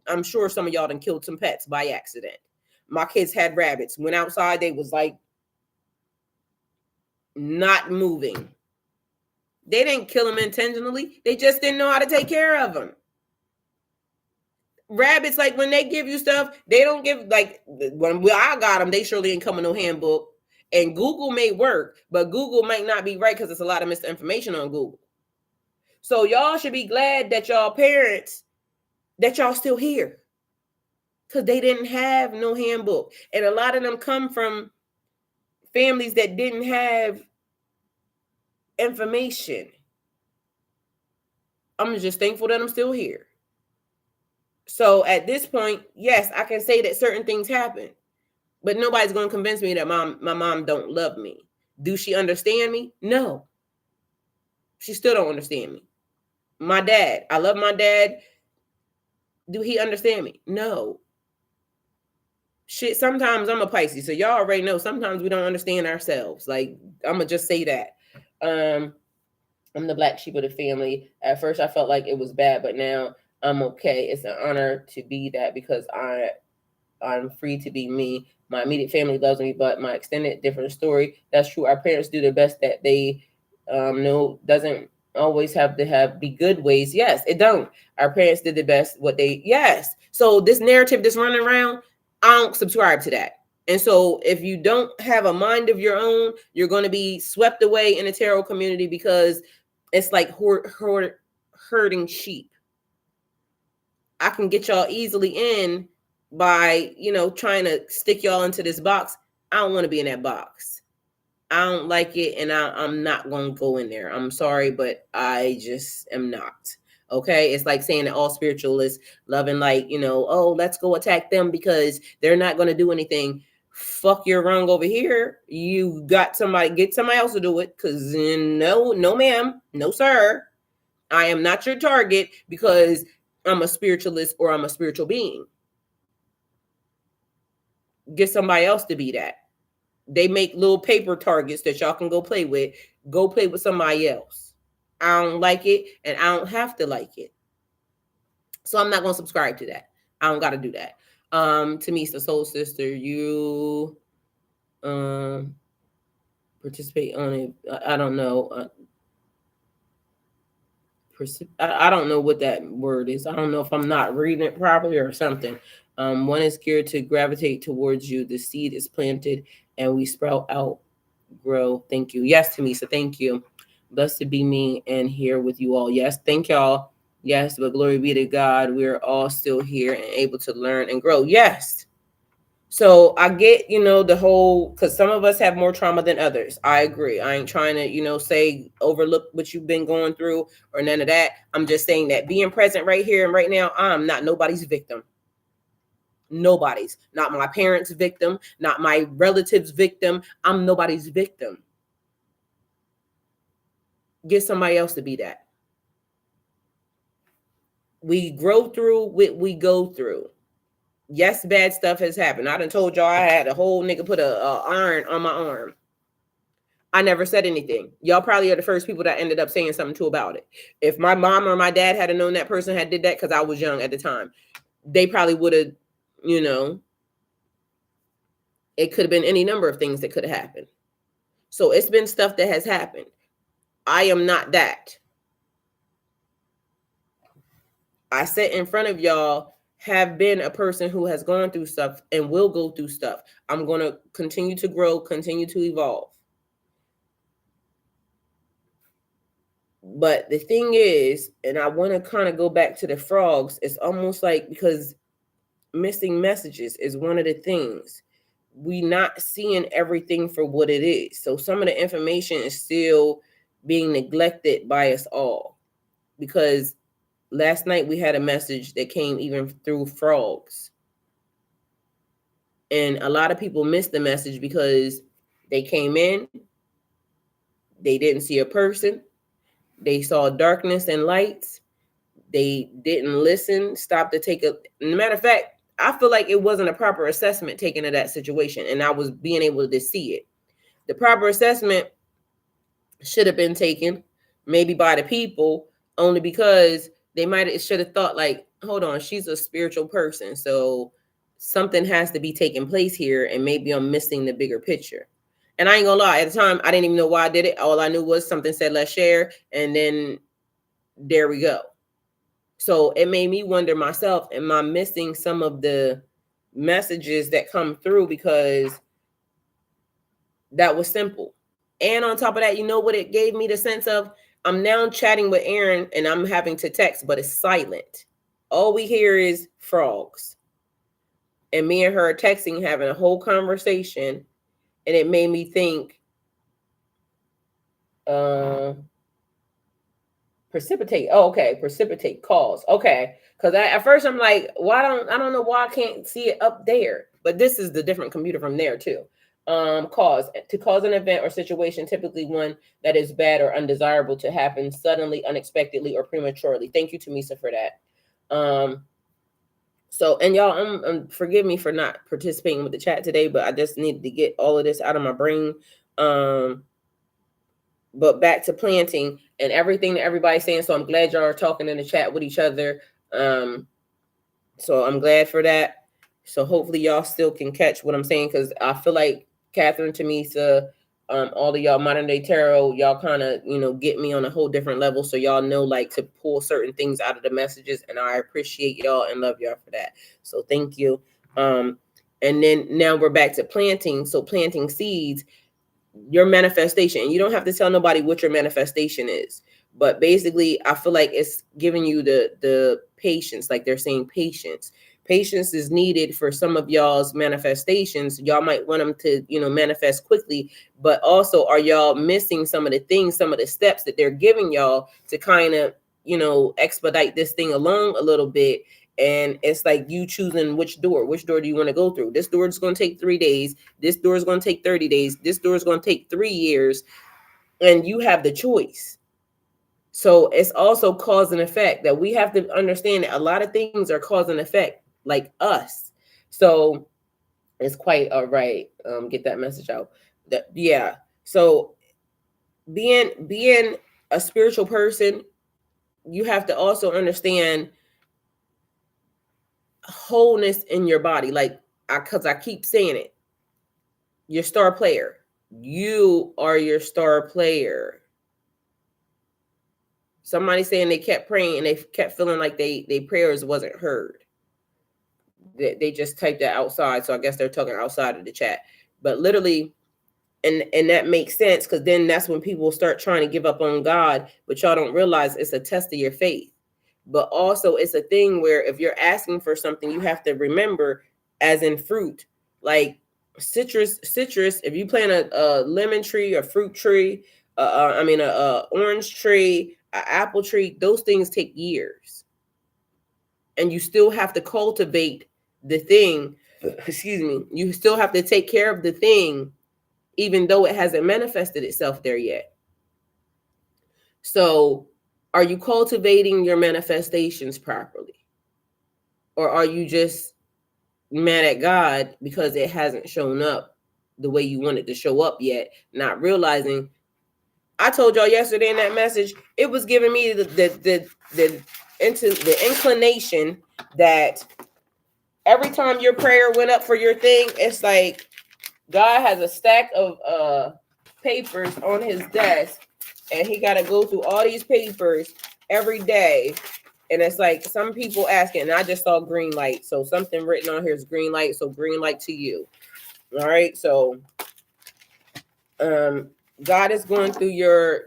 I'm sure some of y'all done killed some pets by accident. My kids had rabbits. Went outside, they was like not moving. They didn't kill them intentionally. They just didn't know how to take care of them. Rabbits, like when they give you stuff, they don't give, like when I got them, they surely didn't come with no handbook. And Google may work, but Google might not be right because there's a lot of misinformation on Google. So y'all should be glad that y'all parents, that y'all still here, because they didn't have no handbook. And a lot of them come from families that didn't have information. I'm just thankful that I'm still here. So at this point, yes, I can say that certain things happen, but nobody's going to convince me that my mom don't love me. Do she understand me? No. She still don't understand me. My dad, I love my dad. Do he understand me? No. Shit, sometimes I'm a Pisces, so y'all already know sometimes we don't understand ourselves. Like, I'm going to just say that. I'm the black sheep of the family. At first, I felt like it was bad, but now I'm okay. It's an honor to be that because I'm free to be me. My immediate family loves me, but my extended, different story. That's true. Our parents do the best that they know. Doesn't always have to be good ways. Yes, it don't. Our parents did the best yes. So this narrative that's running around, I don't subscribe to that. And so if you don't have a mind of your own, you're going to be swept away in the tarot community because it's like herding sheep. I can get y'all easily in by, trying to stick y'all into this box. I don't want to be in that box. I don't like it, and I'm not going to go in there. I'm sorry, but I just am not. Okay? It's like saying that all spiritualists loving, like, oh, let's go attack them because they're not going to do anything. Fuck, you're wrong over here. You got get somebody else to do it, because no, ma'am, no, sir. I am not your target because I'm a spiritualist or I'm a spiritual being. Get somebody else to be that. They make little paper targets that y'all can go play with. Go play with somebody else. I don't like it, and I don't have to like it. So I'm not going to subscribe to that. I don't got to do that. To me, it's the soul sister. You participate on it. I don't know. I don't know what that word is. I don't know if I'm not reading it properly or something. One is geared to gravitate towards you. The seed is planted and we sprout out, grow. Thank you. Yes, Tamisa, thank you. Blessed to be me and here with you all. Yes, thank y'all. Yes, but glory be to God. We're all still here and able to learn and grow. Yes. So I get, the whole, because some of us have more trauma than others. I agree. I ain't trying to, say overlook what you've been going through or none of that. I'm just saying that being present right here and right now, I'm not nobody's victim. Nobody's. Not my parents' victim, not my relatives' victim. I'm nobody's victim. Get somebody else to be that. We grow through what we go through. Yes, bad stuff has happened. I done told y'all I had a whole nigga put a iron on my arm. I never said anything. Y'all probably are the first people that ended up saying something to about it. If my mom or my dad had known that person had did that, because I was young at the time, they probably would have, it could have been any number of things that could have happened. So it's been stuff that has happened. I am not that. I sit in front of y'all, have been a person who has gone through stuff and will go through stuff. I'm going to continue to grow, continue to evolve. But the thing is, and I want to kind of go back to the frogs, it's almost like because missing messages is one of the things. We not seeing everything for what it is. So some of the information is still being neglected by us all. Because last night we had a message that came even through frogs. And a lot of people missed the message because they came in, they didn't see a person, they saw darkness and lights, They didn't listen, stop to take a matter of fact, I feel like it wasn't a proper assessment taken of that situation, and I was being able to see it. The proper assessment should have been taken maybe by the people, only because they should have thought like, hold on, she's a spiritual person, so something has to be taking place here, and maybe I'm missing the bigger picture. And I ain't gonna lie, at the time I didn't even know why I did it. All I knew was something said let's share, and then there we go. So it made me wonder myself, am I missing some of the messages that come through? Because that was simple. And on top of that, you know what it gave me the sense of? I'm now chatting with Aaron and I'm having to text, but it's silent. All we hear is frogs. And me and her are texting, having a whole conversation. And it made me think, precipitate. Oh, okay. Precipitate cause. Okay. Because at first I'm like, I don't know why I can't see it up there. But this is the different computer from there too. Cause. To cause an event or situation, typically one that is bad or undesirable to happen suddenly, unexpectedly, or prematurely. Thank you, Tamisa, for that. So, and y'all, forgive me for not participating with the chat today, but I just needed to get all of this out of my brain. But back to planting and everything that everybody's saying. So I'm glad y'all are talking in the chat with each other. So I'm glad for that. So hopefully y'all still can catch what I'm saying, because I feel like Catherine, Tamisa, all of y'all modern day tarot, y'all kind of, get me on a whole different level. So y'all know like to pull certain things out of the messages, and I appreciate y'all and love y'all for that. So thank you. And then now we're back to planting. So planting seeds, your manifestation. You don't have to tell nobody what your manifestation is, but basically I feel like it's giving you the patience. Like they're saying patience is needed for some of y'all's manifestations. Y'all might want them to manifest quickly, but also are y'all missing some of the things, some of the steps that they're giving y'all to kind of expedite this thing along a little bit. And it's like you choosing which door do you want to go through. This door is going to take 3 days. This door is going to take 30 days. This door is going to take 3 years. And you have the choice. So it's also cause and effect, that we have to understand that a lot of things are cause and effect, like us. So it's quite all right. Get that message out. Yeah. So being a spiritual person, you have to also understand wholeness in your body. Like, because I keep saying it, your star player. You are your star player. Somebody saying they kept praying and they kept feeling like they prayers wasn't heard. They just typed that outside, so I guess they're talking outside of the chat. But literally, and that makes sense, because then that's when people start trying to give up on God, but y'all don't realize it's a test of your faith. But also it's a thing where if you're asking for something, you have to remember, as in fruit, like citrus, if you plant a lemon tree, a fruit tree, a orange tree, an apple tree, those things take years. And you still have to cultivate the thing. Excuse me. You still have to take care of the thing, even though it hasn't manifested itself there yet. So are you cultivating your manifestations properly? Or are you just mad at God because it hasn't shown up the way you want it to show up yet, not realizing? I told y'all yesterday in that message, it was giving me the inclination that every time your prayer went up for your thing, it's like God has a stack of papers on his desk, and he got to go through all these papers every day. And it's like some people asking, and I just saw green light. So something written on here is green light. So green light to you. All right. So God is going through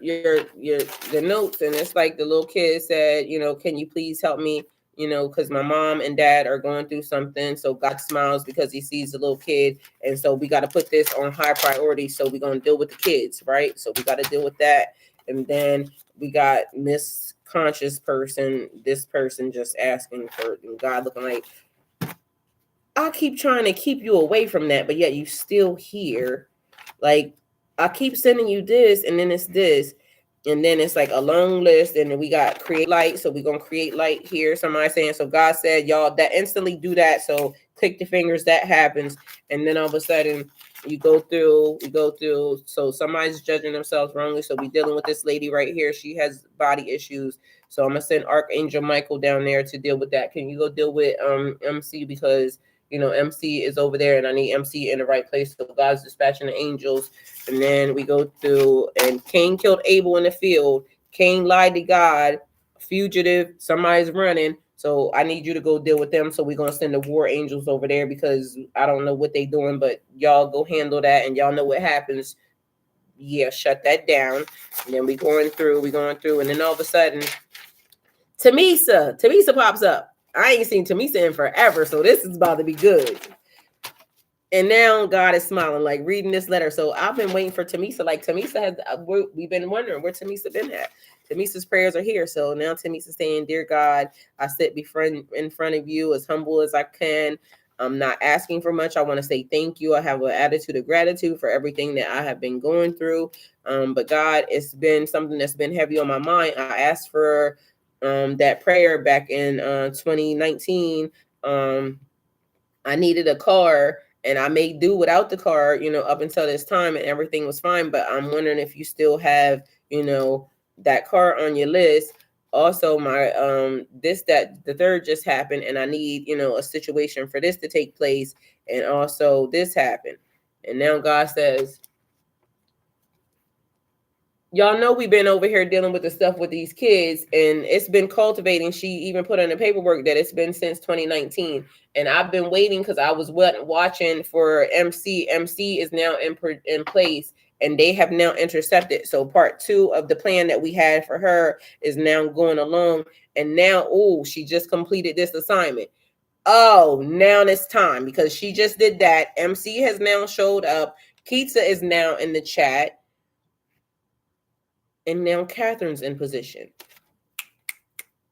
the notes, and it's like the little kid said, can you please help me? Because my mom and dad are going through something. So God smiles because he sees the little kid. And so we got to put this on high priority. So we're going to deal with the kids, right? So we got to deal with that. And then we got misconscious person, this person just asking for, and God looking like, I keep trying to keep you away from that, but yet you still here. Like, I keep sending you this, and then it's this. And then it's like a long list, and then we got create light. So we're gonna create light here. Somebody saying, so God said, y'all, that instantly do that. So click the fingers, that happens. And then all of a sudden we go through. So somebody's judging themselves wrongly. So we dealing with this lady right here. She has body issues. So I'm gonna send Archangel Michael down there to deal with that. Can you go deal with MC, because MC is over there, and I need MC in the right place. So God's dispatching the angels. And then we go through, and Cain killed Abel in the field. Cain lied to God. Fugitive, somebody's running. So I need you to go deal with them. So we're going to send the war angels over there, because I don't know what they're doing, but y'all go handle that, and y'all know what happens. Yeah, shut that down. And then we're going through, and then all of a sudden, Tamisa pops up. I ain't seen Tamisa in forever, so this is about to be good. And now God is smiling, like reading this letter. So I've been waiting for Tamisa. Like Tamisa has, we've been wondering where Tamisa been at. Tamisa's prayers are here. So now Tamisa's saying, "Dear God, I sit in front of you as humble as I can. I'm not asking for much. I want to say thank you. I have an attitude of gratitude for everything that I have been going through. But God, it's been something that's been heavy on my mind. I asked for that prayer back in 2019. I needed a car, and I may do without the car, up until this time, and everything was fine. But I'm wondering if you still have, that car on your list. Also, my the third just happened, and I need, a situation for this to take place. And also this happened. And now God says, y'all know we've been over here dealing with the stuff with these kids, and it's been cultivating. She even put in the paperwork that it's been since 2019. And I've been waiting because I was watching for MC. MC is now in place, and they have now intercepted. So part 2 of the plan that we had for her is now going along. And now, she just completed this assignment. Oh, now it's time, because she just did that. MC has now showed up. Keitsa is now in the chat. And now Catherine's in position.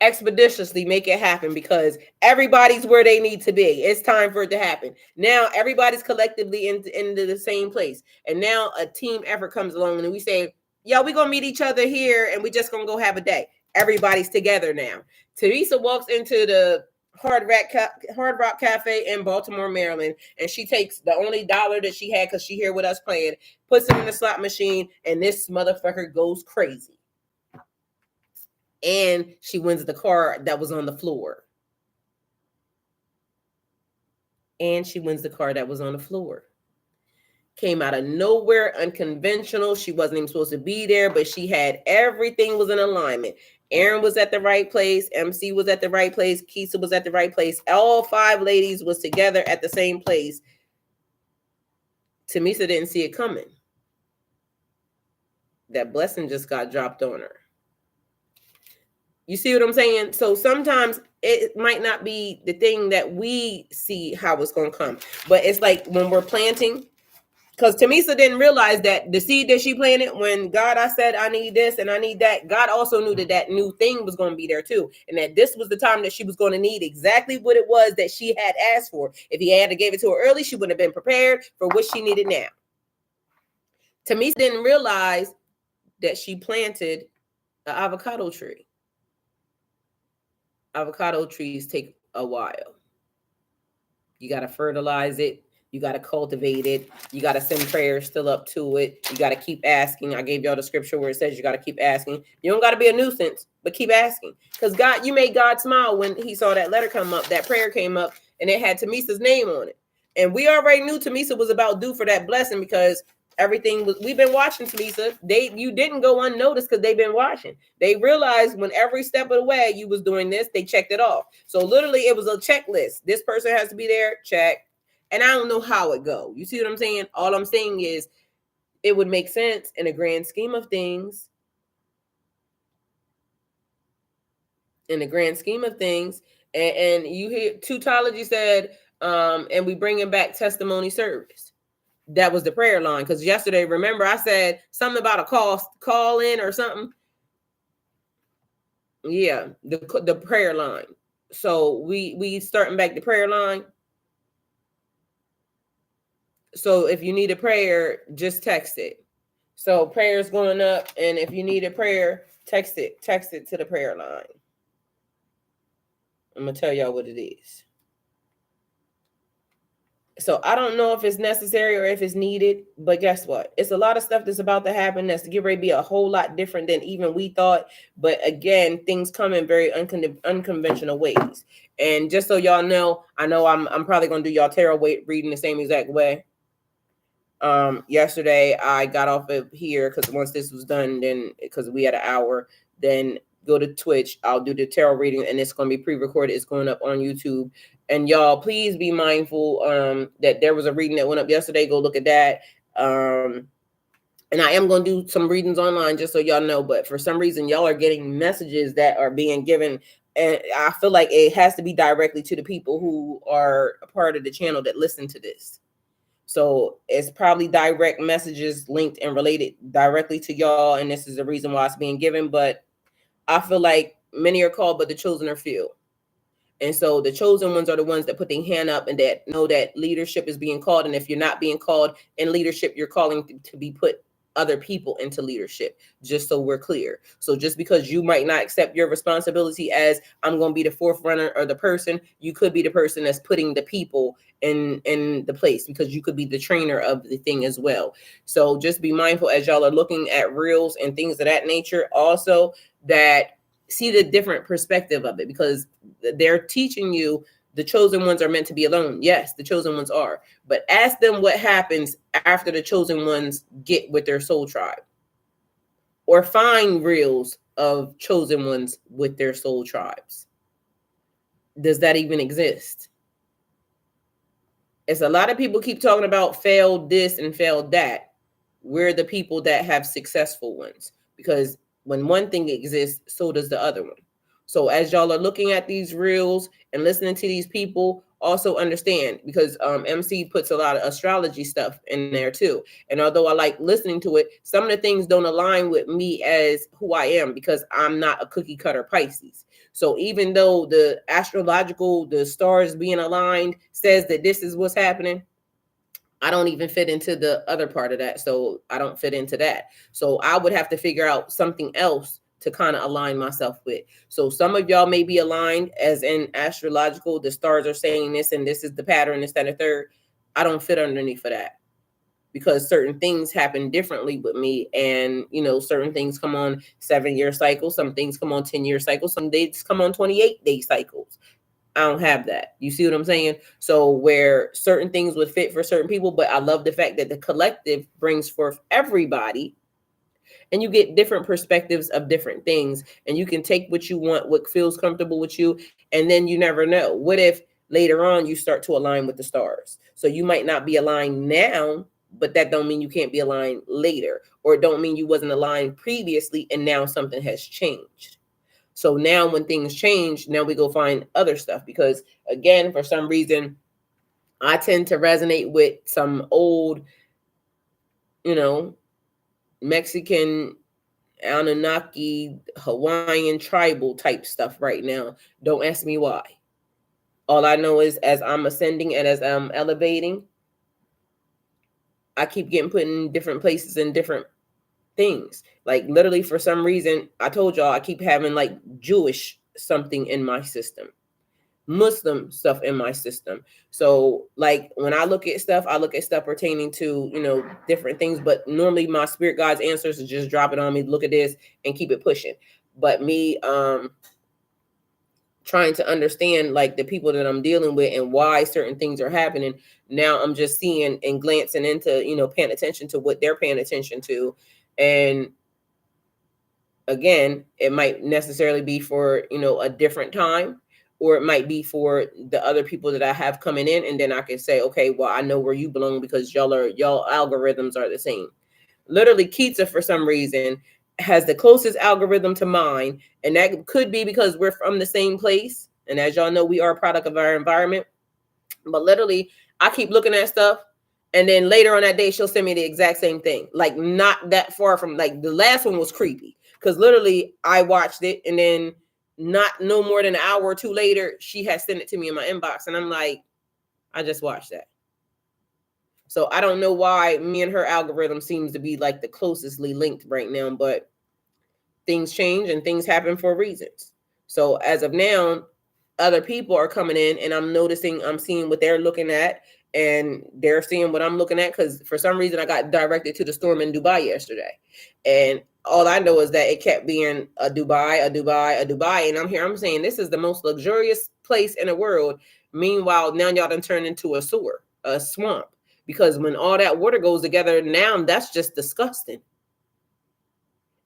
Expeditiously make it happen, because everybody's where they need to be. It's time for it to happen. Now everybody's collectively into the same place. And now a team effort comes along, and we say, "Yo, we're going to meet each other here, and we're just going to go have a day." Everybody's together now. Teresa walks into the Hard Rock Cafe in Baltimore, Maryland, and she takes the only dollar that she had, because she here with us playing, puts it in the slot machine, and this motherfucker goes crazy. And she wins the car that was on the floor. Came out of nowhere, unconventional. She wasn't even supposed to be there, but she had everything was in alignment. Aaron was at the right place. MC was at the right place. Keisha was at the right place. All 5 ladies was together at the same place. Tamisa didn't see it coming. That blessing just got dropped on her. You see what I'm saying? So sometimes it might not be the thing that we see how it's going to come. But it's like when we're planting, because Tamisa didn't realize that the seed that she planted, when God, I said, I need this and I need that, God also knew that new thing was going to be there too. And that this was the time that she was going to need exactly what it was that she had asked for. If he had to give it to her early, she wouldn't have been prepared for what she needed now. Tamisa didn't realize that she planted an avocado tree. Avocado trees take a while. You got to fertilize it. You got to cultivate it. You got to send prayers still up to it. You got to keep asking. I gave y'all the scripture where it says you got to keep asking. You don't got to be a nuisance, but keep asking. Because God, you made God smile when he saw that letter come up, that prayer came up, and it had Tamisa's name on it. And we already knew Tamisa was about due for that blessing, because everything was, we've been watching Tamisa. You didn't go unnoticed, because they've been watching. They realized when every step of the way you was doing this, they checked it off. So literally it was a checklist. This person has to be there, check. And I don't know how it go. You see what I'm saying? All I'm saying is it would make sense in a grand scheme of things. And you hear Tutology said, and we bringing back testimony service. That was the prayer line. Because yesterday, remember, I said something about a call in or something. Yeah, the prayer line. So we starting back the prayer line. So if you need a prayer, just text it. So prayer's going up, and if you need a prayer, text it to the prayer line. I'm gonna tell y'all what it is. So I don't know if it's necessary or if it's needed, but guess what? It's a lot of stuff that's about to happen that's to get ready to be a whole lot different than even we thought. But again, things come in very unconventional ways. And just so y'all know I'm probably gonna do y'all tarot reading the same exact way. Yesterday I got off of here because once this was done, then because we had an hour, then go to Twitch. I'll do the tarot reading, and it's going to be pre-recorded. It's going up on YouTube. And y'all, please be mindful that there was a reading that went up yesterday. Go look at that. And I am going to do some readings online just so y'all know. But for some reason, y'all are getting messages that are being given. And I feel like it has to be directly to the people who are a part of the channel that listen to this. So it's probably direct messages linked and related directly to y'all. And this is the reason why it's being given. But I feel like many are called, but the chosen are few. And so the chosen ones are the ones that put their hand up and that know that leadership is being called. And if you're not being called in leadership, you're calling to be put other people into leadership, just so we're clear. So just because you might not accept your responsibility as I'm going to be the forerunner or the person, you could be the person that's putting the people in the place, because you could be the trainer of the thing as well. So just be mindful as y'all are looking at reels and things of that nature, also that see the different perspective of it, because they're teaching you the chosen ones are meant to be alone. Yes, the chosen ones are. But ask them what happens after the chosen ones get with their soul tribe. Or find reels of chosen ones with their soul tribes. Does that even exist? It's a lot of people keep talking about failed this and failed that. We're the people that have successful ones. Because when one thing exists, so does the other one. So as y'all are looking at these reels and listening to these people, also understand, because MC puts a lot of astrology stuff in there too. And although I like listening to it, some of the things don't align with me as who I am, because I'm not a cookie cutter Pisces. So even though the astrological, the stars being aligned says that this is what's happening, I don't even fit into the other part of that. So I don't fit into that. So I would have to figure out something else to kind of align myself with. So some of y'all may be aligned as in astrological, the stars are saying this and this is the pattern, this, that, and the third. I don't fit underneath of that, because certain things happen differently with me. And, certain things come on 7-year cycles. Some things come on 10-year cycles. Some days come on 28-day cycles. I don't have that. You see what I'm saying? So where certain things would fit for certain people, but I love the fact that the collective brings forth everybody, and you get different perspectives of different things, and you can take what you want, what feels comfortable with you. And then you never know. What if later on you start to align with the stars? So you might not be aligned now, but that don't mean you can't be aligned later, or it don't mean you wasn't aligned previously and now something has changed. So now when things change, now we go find other stuff, because again, for some reason, I tend to resonate with some old, Mexican, Anunnaki, Hawaiian tribal type stuff right now. Don't ask me why. All I know is as I'm ascending and as I'm elevating, I keep getting put in different places and different things. Like literally for some reason, I told y'all I keep having like Jewish something in my system, Muslim stuff in my system. So like when I look at stuff pertaining to, different things, but normally my spirit guides answers is just drop it on me, look at this and keep it pushing. But me trying to understand like the people that I'm dealing with and why certain things are happening, now I'm just seeing and glancing into, paying attention to what they're paying attention to. And again, it might necessarily be for, a different time, or it might be for the other people that I have coming in. And then I can say, okay, well, I know where you belong because y'all algorithms are the same. Literally, Keita, for some reason, has the closest algorithm to mine. And that could be because we're from the same place. And as y'all know, we are a product of our environment. But literally, I keep looking at stuff. And then later on that day, she'll send me the exact same thing. Like not that far from, like the last one was creepy. Because literally, I watched it. And then not no more than an hour or two later, she has sent it to me in my inbox. And I'm like, I just watched that. So I don't know why me and her algorithm seems to be like the closestly linked right now, but things change and things happen for reasons. So as of now, other people are coming in and I'm seeing what they're looking at and they're seeing what I'm looking at, because for some reason I got directed to the storm in Dubai yesterday. And all I know is that it kept being a Dubai, a Dubai, a Dubai. And I'm saying this is the most luxurious place in the world. Meanwhile, now y'all done turned into a sewer, a swamp. Because when all that water goes together, now that's just disgusting.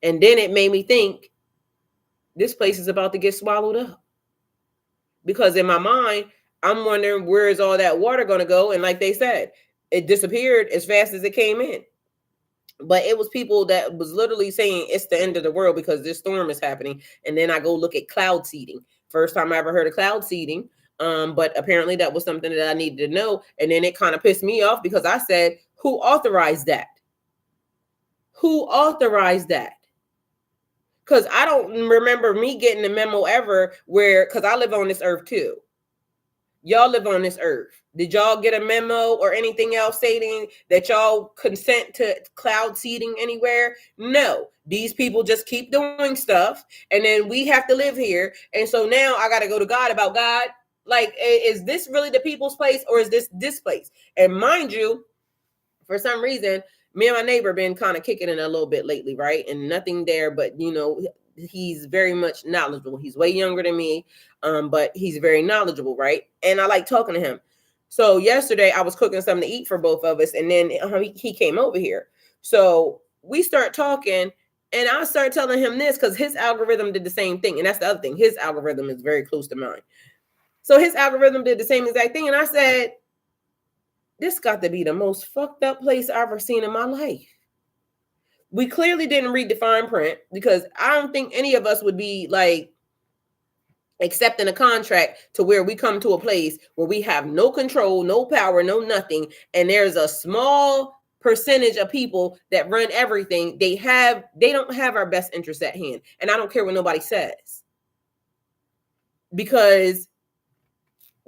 And then it made me think this place is about to get swallowed up. Because in my mind, I'm wondering, where is all that water going to go? And like they said, it disappeared as fast as it came in. But it was people that was literally saying it's the end of the world because this storm is happening. And then I go look at cloud seeding. First time I ever heard of cloud seeding. But apparently that was something that I needed to know. And then it kind of pissed me off because I said, who authorized that? Who authorized that? Because I don't remember me getting a memo ever where, because I live on this earth too. Y'all live on this earth. Did y'all get a memo or anything else stating that y'all consent to cloud seeding anywhere? No. These people just keep doing stuff, and then we have to live here. And so now I got to go to God about, God, like, is this really the people's place or is this place? And mind you, for some reason, me and my neighbor been kind of kicking it a little bit lately, right? And nothing there, but you know, he's very much knowledgeable. He's way younger than me, but he's very knowledgeable, right? And I like talking to him. So yesterday I was cooking something to eat for both of us, and then he came over here. So we start talking, and I start telling him this because his algorithm did the same thing. And that's the other thing. His algorithm is very close to mine. So his algorithm did the same exact thing. And I said, this got to be the most fucked up place I've ever seen in my life. We clearly didn't read the fine print, because I don't think any of us would be like accepting a contract to where we come to a place where we have no control, no power, no nothing. And there's a small percentage of people that run everything. They don't have our best interest at hand. And I don't care what nobody says, because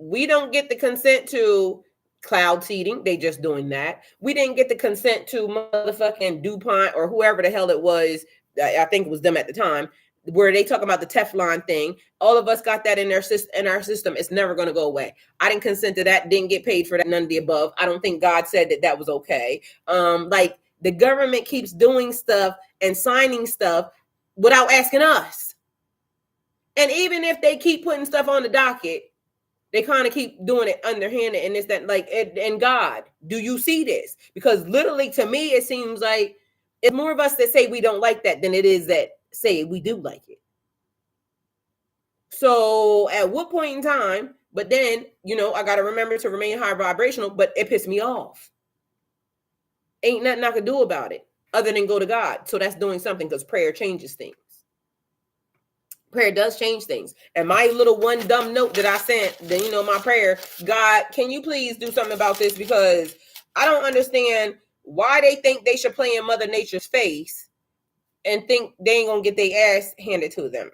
we don't get the consent to cloud seeding. They just doing that. We didn't get the consent to motherfucking DuPont or whoever the hell it was. I think it was them at the time, where they talk about the Teflon thing. All of us got that in our system. It's never going to go away. I didn't consent to that. Didn't get paid for that. None of the above. I don't think God said that was okay. Like, the government keeps doing stuff and signing stuff without asking us. And even if they keep putting stuff on the docket, they kind of keep doing it underhanded, and it's that, like, and God, do you see this? Because literally, to me, it seems like it's more of us that say we don't like that than it is that say we do like it. So at what point in time, but then, you know, I got to remember to remain high vibrational, but it pissed me off. Ain't nothing I could do about it other than go to God. So that's doing something, because prayer changes things. Prayer does change things. And my little one dumb note that I sent, then, you know, my prayer, God, can you please do something about this? Because I don't understand why they think they should play in Mother Nature's face and think they ain't gonna get their ass handed to them.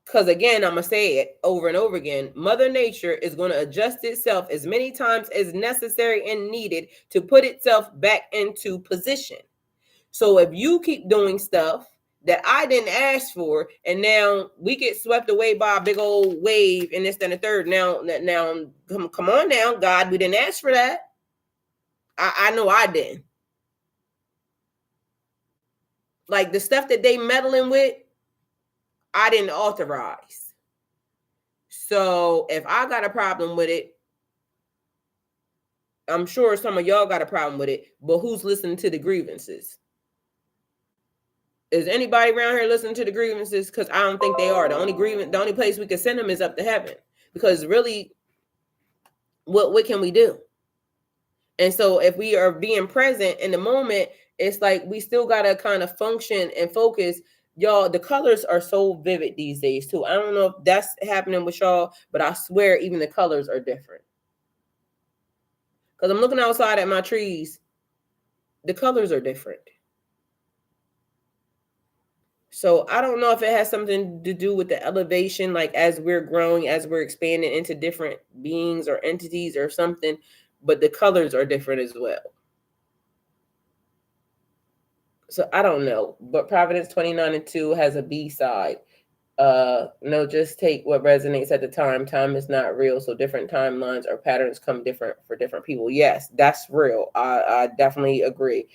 Because again, I'm gonna say it over and over again, Mother Nature is going to adjust itself as many times as necessary and needed to put itself back into position. So if you keep doing stuff that I didn't ask for, and now we get swept away by a big old wave and this, then, the third. Now, come on now, God, we didn't ask for that. I know I didn't. Like, the stuff that they meddling with, I didn't authorize. So if I got a problem with it, I'm sure some of y'all got a problem with it, but who's listening to the grievances? Is anybody around here listening to the grievances? Because I don't think they are. The only place we can send them is up to heaven. Because really, what can we do? And so if we are being present in the moment, it's like we still got to kind of function and focus. Y'all, the colors are so vivid these days too. I don't know if that's happening with y'all, but I swear even the colors are different. Because I'm looking outside at my trees. The colors are different. So I don't know if it has something to do with the elevation, like as we're growing, as we're expanding into different beings or entities or something, but the colors are different as well. So I don't know. But Providence 29:2 has a B side. No, just take what resonates at the time. Time is not real, so different timelines or patterns come different for different people. Yes, that's real. I definitely agree.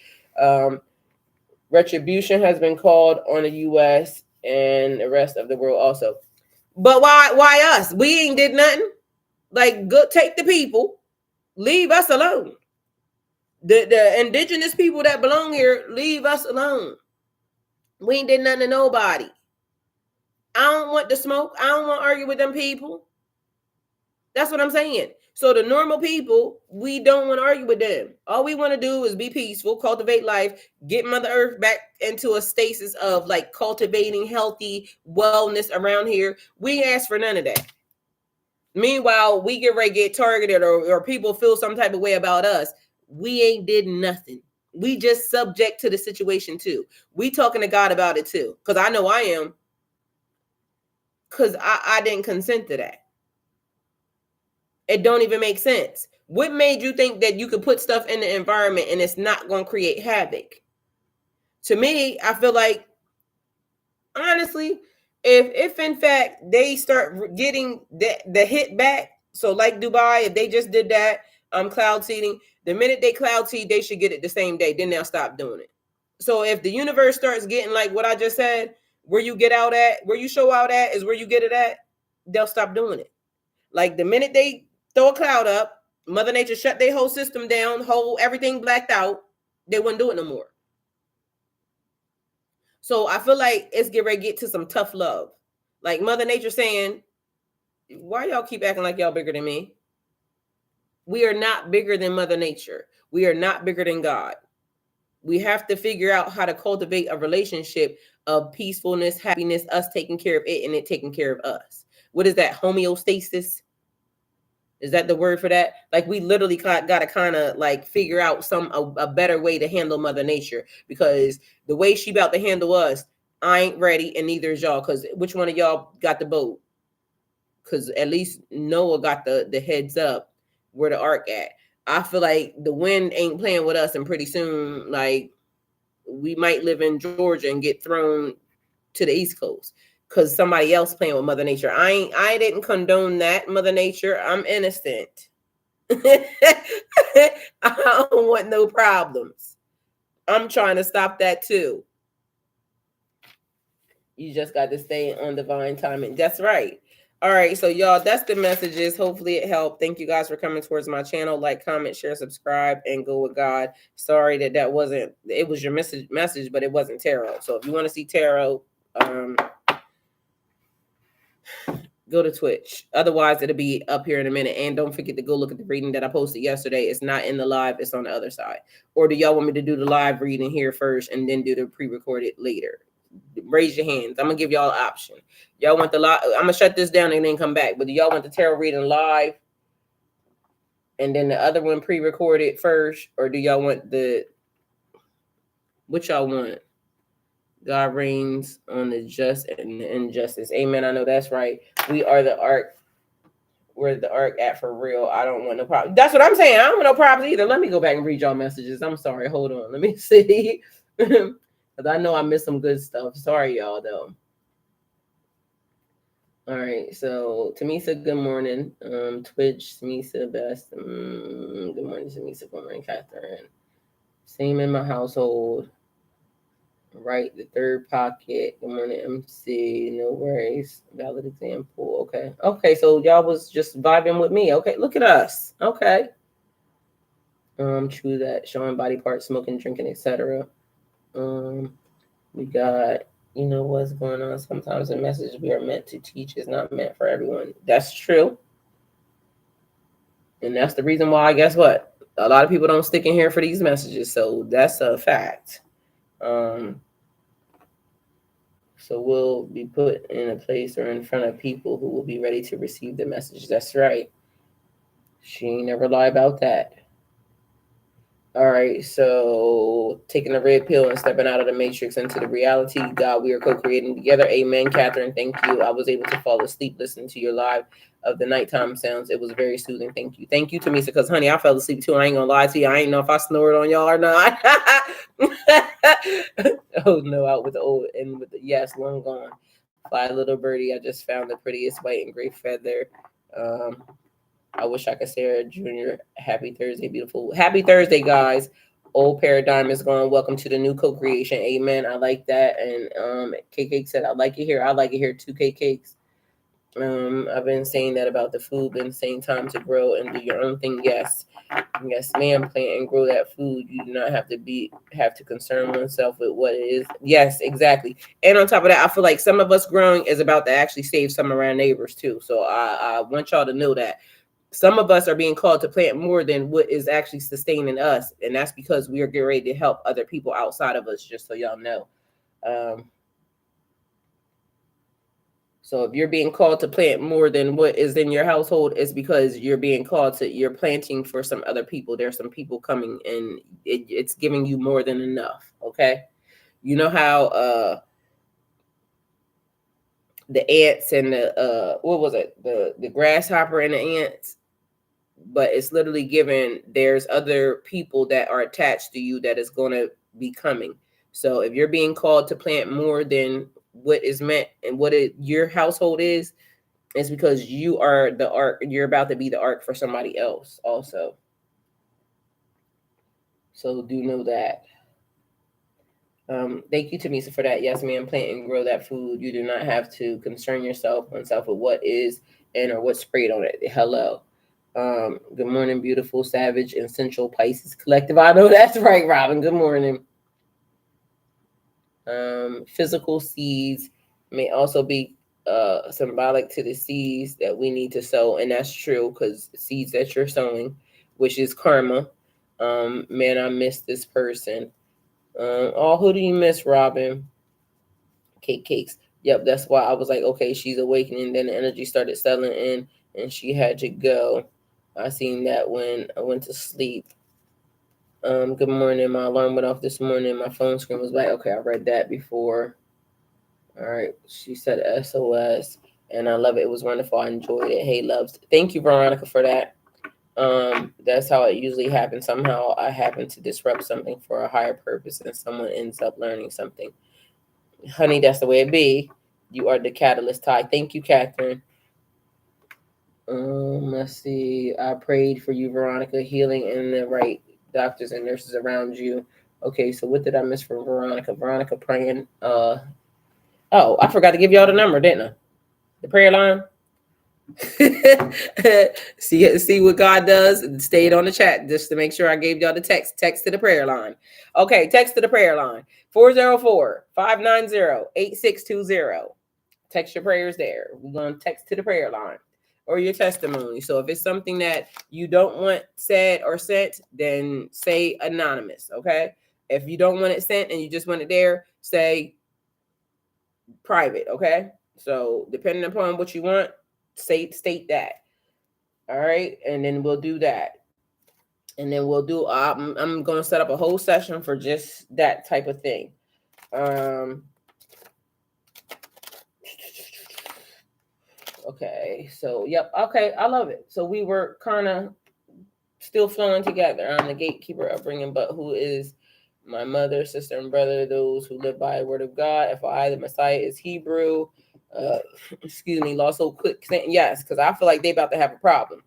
Retribution has been called on the US and the rest of the world also. But why us? We ain't did nothing. Like, go take the people, leave us alone. The indigenous people that belong here, leave us alone. We ain't did nothing to nobody. I don't want the smoke. I don't want to argue with them people. That's what I'm saying. So the normal people, we don't want to argue with them. All we want to do is be peaceful, cultivate life, get Mother Earth back into a stasis of like cultivating healthy wellness around here. We ain't ask for none of that. Meanwhile, we get ready to get targeted or people feel some type of way about us. We ain't did nothing. We just subject to the situation too. We talking to God about it too. Because I know I am. Because I didn't consent to that. It don't even make sense. What made you think that you could put stuff in the environment and it's not going to create havoc? To me, I feel like, honestly, if in fact they start getting the hit back, so like Dubai, if they just did that, cloud seeding, the minute they cloud seed, they should get it the same day. Then they'll stop doing it. So if the universe starts getting like what I just said, where you get out at, where you show out at is where you get it at, they'll stop doing it. Like the minute they throw a cloud up, Mother Nature shut their whole system down, whole everything blacked out, they wouldn't do it no more. So I feel like it's getting ready to get to some tough love. Like Mother Nature saying, why y'all keep acting like y'all bigger than me? We are not bigger than Mother Nature. We are not bigger than God. We have to figure out how to cultivate a relationship of peacefulness, happiness, us taking care of it and it taking care of us. What is that? Homeostasis? Is that the word for that? Like we literally got to kind of like figure out a better way to handle Mother Nature, because the way she about to handle us, I ain't ready, and neither is y'all. Because which one of y'all got the boat? Because at least Noah got the heads up where the ark at. I feel like the wind ain't playing with us, and pretty soon, like we might live in Georgia and get thrown to the East Coast because somebody else playing with Mother Nature. I didn't condone that, Mother Nature. I'm innocent. I don't want no problems. I'm trying to stop that too. You just got to stay on divine timing. That's right. All right, so y'all, that's the messages. Hopefully it helped. Thank you guys for coming towards my channel. Like, comment, share, subscribe, and go with God. Sorry that wasn't, it was your message, but it wasn't tarot. So if you want to see tarot, go to Twitch. Otherwise, it'll be up here in a minute. And don't forget to go look at the reading that I posted yesterday. It's not in the live. It's on the other side. Or do y'all want me to do the live reading here first and then do the pre-recorded later? Raise your hands. I'm going to give y'all an option. Y'all want the live? I'm going to shut this down and then come back. But do y'all want the tarot reading live and then the other one pre-recorded first? Or do y'all want what y'all want? God reigns on the just and the injustice. Amen. I know that's right. We are the ark. Where's the arc at for real? I don't want no problem. That's what I'm saying. I don't want no problems either. Let me go back and read y'all messages. I'm sorry. Hold on. Let me see. Because I know I missed some good stuff. Sorry, y'all, though. All right. So, Tamisa, good morning. Twitch, Tamisa, best. Good morning, Tamisa. Good morning, Catherine. Same in my household. Right, the third pocket. Good morning, MC. No worries. Valid example. Okay. So y'all was just vibing with me. Okay, look at us. Okay. True that. Showing body parts, smoking, drinking, etc. We got, what's going on. Sometimes the message we are meant to teach is not meant for everyone. That's true. And that's the reason why, guess what? A lot of people don't stick in here for these messages. So that's a fact. So we'll be put in a place or in front of people who will be ready to receive the message. That's right. She ain't never lie about that. All right, so taking the red pill and stepping out of the matrix into the reality. God, we are co-creating together. Amen. Catherine, thank you. I was able to fall asleep listening to your live of the nighttime sounds. It was very soothing. Thank you. Thank you, Tamisa, because, honey, I fell asleep too. I ain't gonna lie to you. I ain't know if I snored on y'all or not. Oh, no, out with the old and with the, yes, long gone. Fly little birdie. I just found the prettiest white and gray feather. I wish I could say her Junior. Happy Thursday, beautiful. Happy Thursday, guys. Old paradigm is gone. Welcome to the new co-creation. Amen. I like that. And KK said, I like it here. I like it here too, KKs. I've been saying that about the food, been saying time to grow and do your own thing. Yes. Yes, ma'am. Plant and grow that food. You do not have to concern oneself with what it is. Yes, exactly. And on top of that, I feel like some of us growing is about to actually save some of our neighbors too. So I want y'all to know that. Some of us are being called to plant more than what is actually sustaining us. And that's because we are getting ready to help other people outside of us, just so y'all know. So if you're being called to plant more than what is in your household, it's because you're being called to, you're planting for some other people. There's some people coming and it's giving you more than enough. Okay. You know how the ants and the what was it? The grasshopper and the ants, but it's literally given, there's other people that are attached to you that is going to be coming. So if you're being called to plant more than what is meant and what your household is, it's because you are the ark. You're about to be the ark for somebody else also. So do know that. Thank you, Tamisa, for that. Yes, ma'am. Plant and grow that food. You do not have to concern yourself with what is in or what's sprayed on it. Hello. Good morning, beautiful, savage, and central Pisces collective. I know that's right, Robin. Good morning. Physical seeds may also be symbolic to the seeds that we need to sow, and that's true because seeds that you're sowing, which is karma. Man, I miss this person. Oh, who do you miss, Robin? Cakes. Yep, that's why I was like, okay, she's awakening. Then the energy started settling in, and she had to go. I seen that when I went to sleep. Good morning. My alarm went off this morning. My phone screen was black. Okay, I read that before. All right. She said SOS, and I love it. It was wonderful. I enjoyed it. Hey, loves. Thank you, Veronica, for that. That's how it usually happens. Somehow I happen to disrupt something for a higher purpose, and someone ends up learning something. Honey, that's the way it be. You are the catalyst, Ty. Thank you, Catherine. Let's see. I prayed for you, Veronica, healing and the right doctors and nurses around you. Okay, so what did I miss from Veronica? Veronica praying. Oh, I forgot to give y'all the number, didn't I? The prayer line. see what God does. Stay it on the chat just to make sure I gave y'all the text to the prayer line. Okay, text to the prayer line 404-590-8620. Text your prayers there. We're going to text to the prayer line or your testimony. So if it's something that you don't want said or sent, then say anonymous. Okay, if you don't want it sent and you just want it there, say private. Okay, so depending upon what you want, state that. All right, and then we'll do that, and then we'll do. I'm going to set up a whole session for just that type of thing. Okay, so yep. Okay, I love it. So we were kind of still flowing together. I'm the gatekeeper upbringing, but who is my mother, sister, and brother? Those who live by the word of God. FYI, the Messiah is Hebrew. Excuse me, lost so quick. Yes, because I feel like they about to have a problem.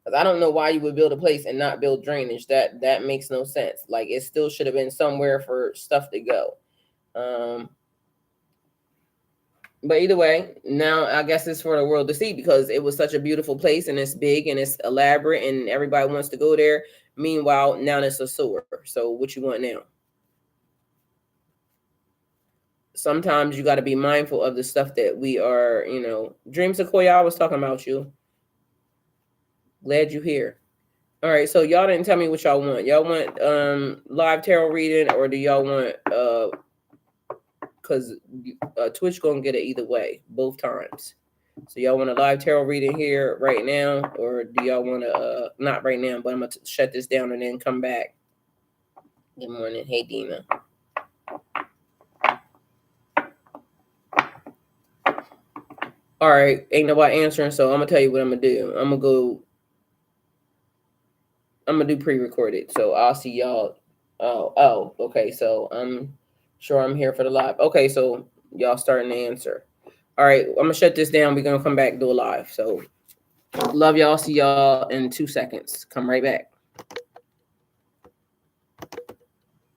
Because I don't know why you would build a place and not build drainage. That makes no sense. Like it still should have been somewhere for stuff to go. But either way, now I guess it's for the world to see because it was such a beautiful place and it's big and it's elaborate and everybody wants to go there. Meanwhile, now it's a sewer. So what you want now? Sometimes you got to be mindful of the stuff that we are, Dream Sequoia, I was talking about you. Glad you're here. All right, so y'all didn't tell me what y'all want. Y'all want live tarot reading or do y'all want because Twitch gonna get it either way, both times. So y'all want a live tarot reading here right now, or do y'all want to not right now, but I'm gonna shut this down and then come back. Good morning. Hey, Dina. All right, ain't nobody answering, so I'm gonna tell you what I'm gonna do. I'm gonna do pre-recorded, so I'll see y'all. Oh, okay. So I'm sure I'm here for the live. Okay, so y'all starting to answer. All right, I'm gonna shut this down. We're gonna come back and do a live. So love y'all. See y'all in 2 seconds. Come right back.